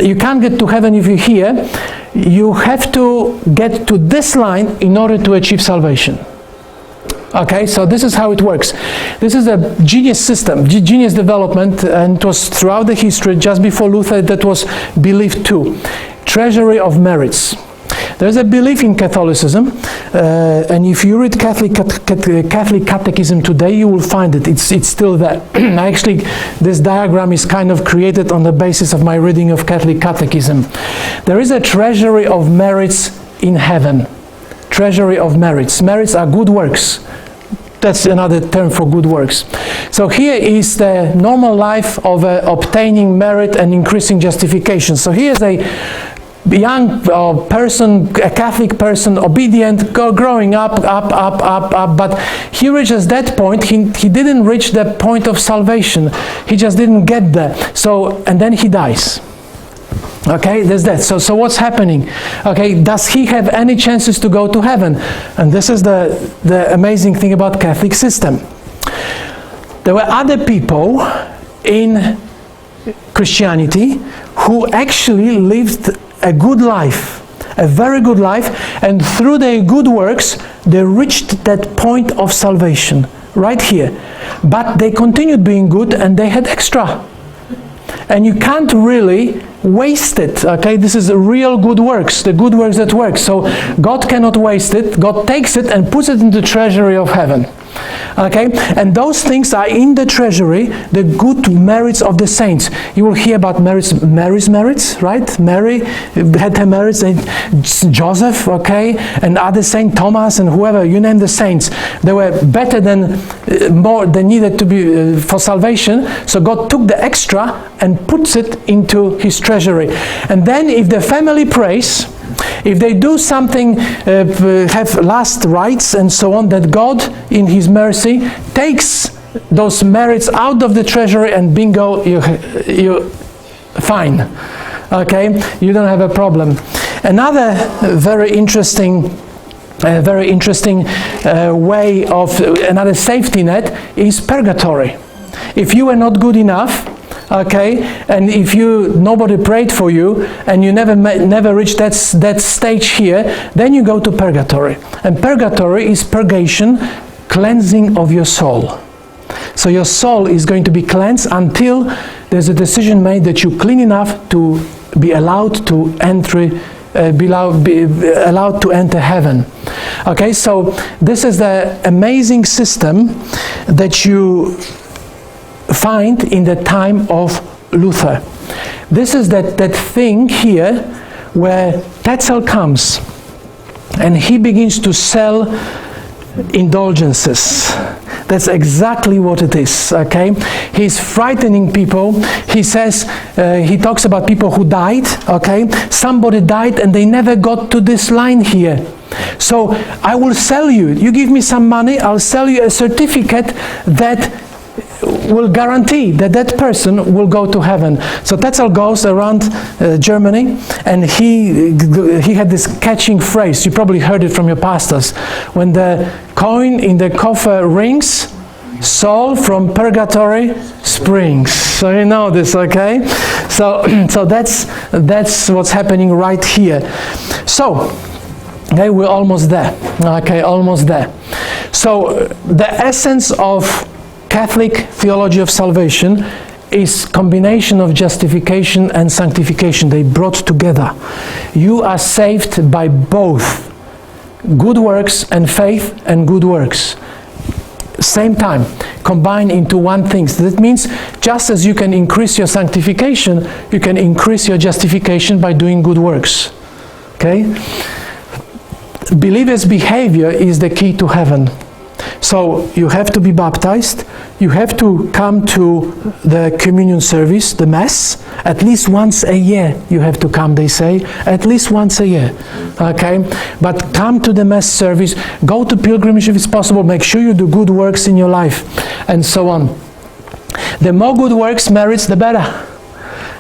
you can't get to heaven if you're here. You have to get to this line in order to achieve salvation. Okay, so this is how it works. This is a genius system, genius development, and it was throughout the history, just before Luther, that was believed too. Treasury of merits. There's a belief in Catholicism, and if you read Catholic Catechism today, you will find it. It's still there. Actually, this diagram is kind of created on the basis of my reading of Catholic Catechism. There is a treasury of merits in heaven. Treasury of merits. Merits are good works. That's another term for good works. So here is the normal life of obtaining merit and increasing justification. So here's a young person, a Catholic person, obedient, growing up, but he reaches that point. He didn't reach the point of salvation. He just didn't get there. So, and then he dies. Okay, there's that. So what's happening? Okay, does he have any chances to go to heaven? And this is the amazing thing about Catholic system. There were other people in Christianity who actually lived a good life, a very good life, and through their good works, they reached that point of salvation, right here. But they continued being good, and they had extra. And you can't really waste it, okay? This is real good works, the good works that work. So God cannot waste it. God takes it and puts it in the treasury of heaven. Okay? And those things are in the treasury, the good merits of the saints. You will hear about Mary's merits, right? Mary had her merits, and Joseph, okay? And other Saint Thomas and whoever, you name the saints. They were better than, more than needed to be for salvation. So God took the extra and puts it into His treasury. And then if the family prays, if they do something, have last rites and so on, that God, in His mercy, takes those merits out of the treasury, and bingo, you're fine. Okay, you don't have a problem. Another very interesting way of another safety net is purgatory. If you were not good enough, okay, and if nobody prayed for you, and you never reached that stage here, then you go to purgatory. And purgatory is purgation, cleansing of your soul. So your soul is going to be cleansed until there's a decision made that you're clean enough to be allowed to enter heaven. Okay, so this is the amazing system that you find in the time of Luther. This is that thing here where Tetzel comes and he begins to sell indulgences. That's exactly what it is, okay? He's frightening people. He says, he talks about people who died, okay? Somebody died and they never got to this line here. So I will sell you. You give me some money, I'll sell you a certificate that will guarantee that that person will go to heaven. So Tetzel goes around Germany, and he had this catching phrase. You probably heard it from your pastors. When the coin in the coffer rings, soul from purgatory springs. So you know this, okay? So that's what's happening right here. So, okay, we're almost there. Okay, almost there. So the essence of Catholic theology of salvation is combination of justification and sanctification. They brought together. You are saved by both good works and faith and good works. Same time, combined into one thing. So that means just as you can increase your sanctification, you can increase your justification by doing good works. Okay? Believers' behavior is the key to heaven. So you have to be baptized, you have to come to the communion service, the Mass, at least once a year you have to come, they say, at least once a year, okay? But come to the Mass service, go to pilgrimage if it's possible, make sure you do good works in your life, and so on. The more good works merits, the better.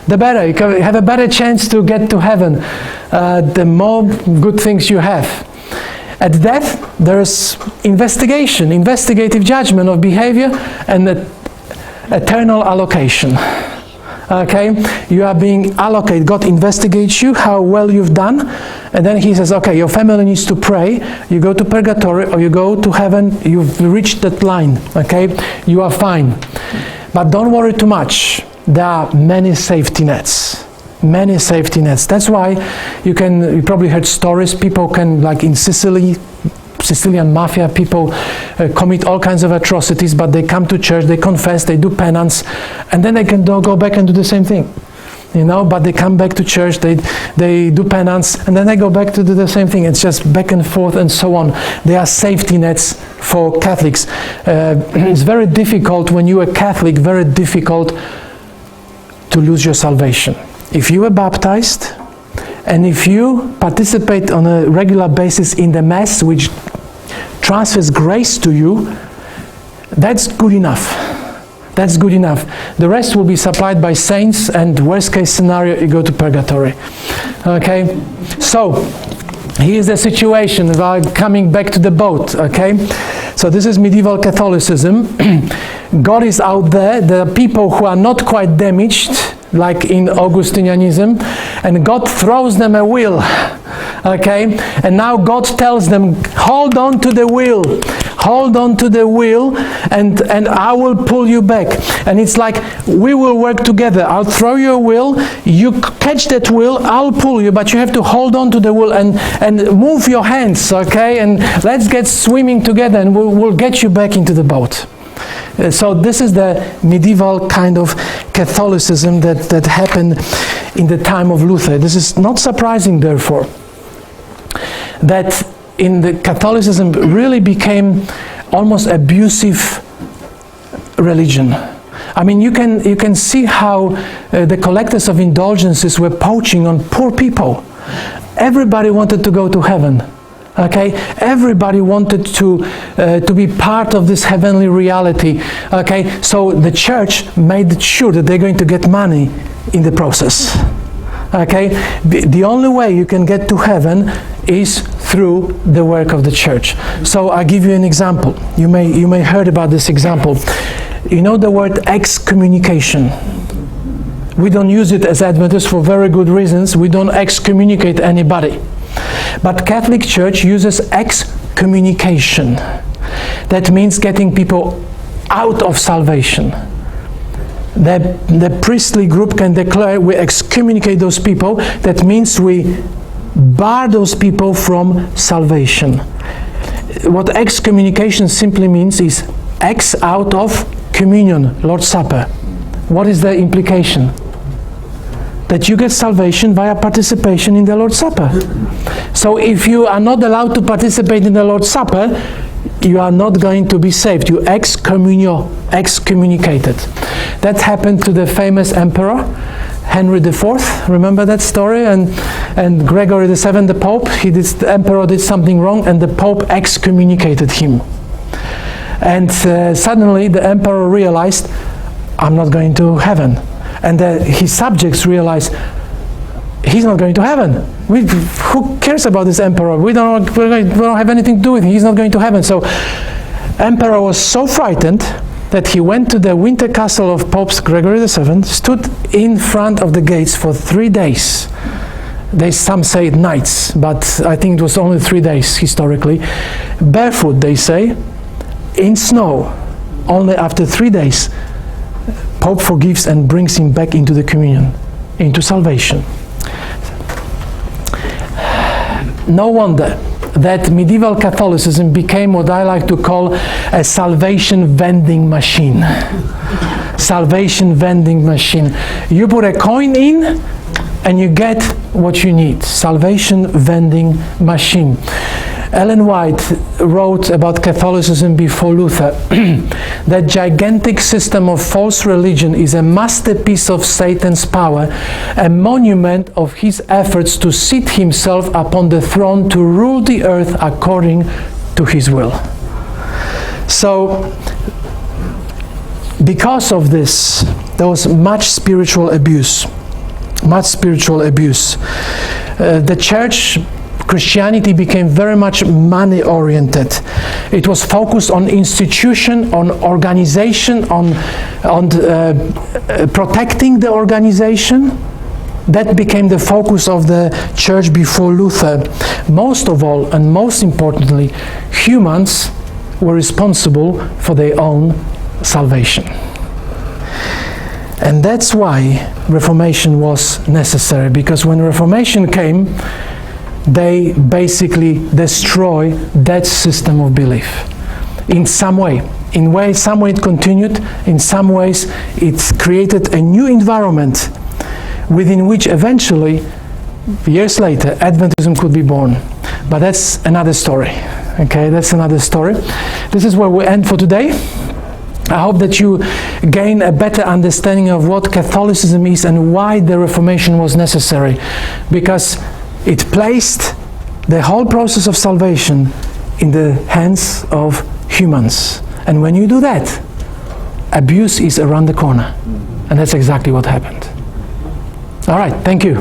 The better, you have a better chance to get to heaven, the more good things you have. At death, there's investigative judgment of behavior, and eternal allocation. Okay, you are being allocated. God investigates you, how well you've done, and then He says, okay, your family needs to pray. You go to purgatory or you go to heaven. You've reached that line. Okay, you are fine. But don't worry too much. There are many safety nets. Many safety nets. That's why you probably heard stories, people can, like in Sicilian mafia, people commit all kinds of atrocities, but they come to church, they confess, they do penance, and then they can go back and do the same thing. You know, but they come back to church, they do penance, and then they go back to do the same thing. It's just back and forth and so on. There are safety nets for Catholics. It's very difficult when you are Catholic, very difficult to lose your salvation. If you were baptized, and if you participate on a regular basis in the Mass, which transfers grace to you, that's good enough. That's good enough. The rest will be supplied by saints, and worst case scenario, you go to purgatory. Okay? So, here's the situation, coming back to the boat, okay? So this is medieval Catholicism. God is out there. There are people who are not quite damaged, like in Augustinianism, and God throws them a wheel, okay? And now God tells them, hold on to the wheel, hold on to the wheel, and I will pull you back. And it's like, we will work together. I'll throw you a wheel, you catch that wheel, I'll pull you, but you have to hold on to the wheel and move your hands, okay? And let's get swimming together, and we'll get you back into the boat. So this is the medieval kind of Catholicism that happened in the time of Luther. This is not surprising, therefore, that in the Catholicism really became almost abusive religion. I mean, you can see how the collectors of indulgences were poaching on poor people. Everybody wanted to go to heaven. Okay, everybody wanted to be part of this heavenly reality. Okay, so the church made sure that they're going to get money in the process. Okay, the only way you can get to heaven is through the work of the church. So I'll give you an example. You may heard about this example. You know the word excommunication. We don't use it as Adventists for very good reasons. We don't excommunicate anybody. But Catholic Church uses excommunication. That means getting people out of salvation. The priestly group can declare we excommunicate those people. That means we bar those people from salvation. What excommunication simply means is X out of communion, Lord's Supper. What is the implication? that you get salvation via participation in the Lord's Supper. So if you are not allowed to participate in the Lord's Supper, you are not going to be saved. You excommunicated. That happened to the famous emperor, Henry IV. Remember that story? And Gregory VII, the Pope, the emperor did something wrong, and the Pope excommunicated him. And suddenly the emperor realized, I'm not going to heaven. And his subjects realized, he's not going to heaven. Who cares about this emperor? We don't have anything to do with him. He's not going to heaven. So emperor was so frightened that he went to the winter castle of Pope Gregory VII, stood in front of the gates for 3 days. Some say nights, but I think it was only 3 days historically. Barefoot, they say, in snow. Only after 3 days, Pope forgives and brings him back into the communion, into salvation. No wonder that medieval Catholicism became what I like to call a salvation vending machine. Salvation vending machine. You put a coin in and you get what you need. Salvation vending machine. Ellen White wrote about Catholicism before Luther. That gigantic system of false religion is a masterpiece of Satan's power, a monument of his efforts to seat himself upon the throne to rule the earth according to his will. So, because of this, there was much spiritual abuse. Much spiritual abuse. The church, Christianity, became very much money-oriented. It was focused on institution, on organization, on protecting the organization. That became the focus of the church before Luther. Most of all, and most importantly, humans were responsible for their own salvation. And that's why Reformation was necessary, because when Reformation came, they basically destroy that system of belief in some way. In some way it continued, in some ways it created a new environment within which eventually, years later, Adventism could be born. But that's another story. Okay, that's another story. This is where we end for today. I hope that you gain a better understanding of what Catholicism is and why the Reformation was necessary. Because it placed the whole process of salvation in the hands of humans. And when you do that, abuse is around the corner. And that's exactly what happened. All right, thank you.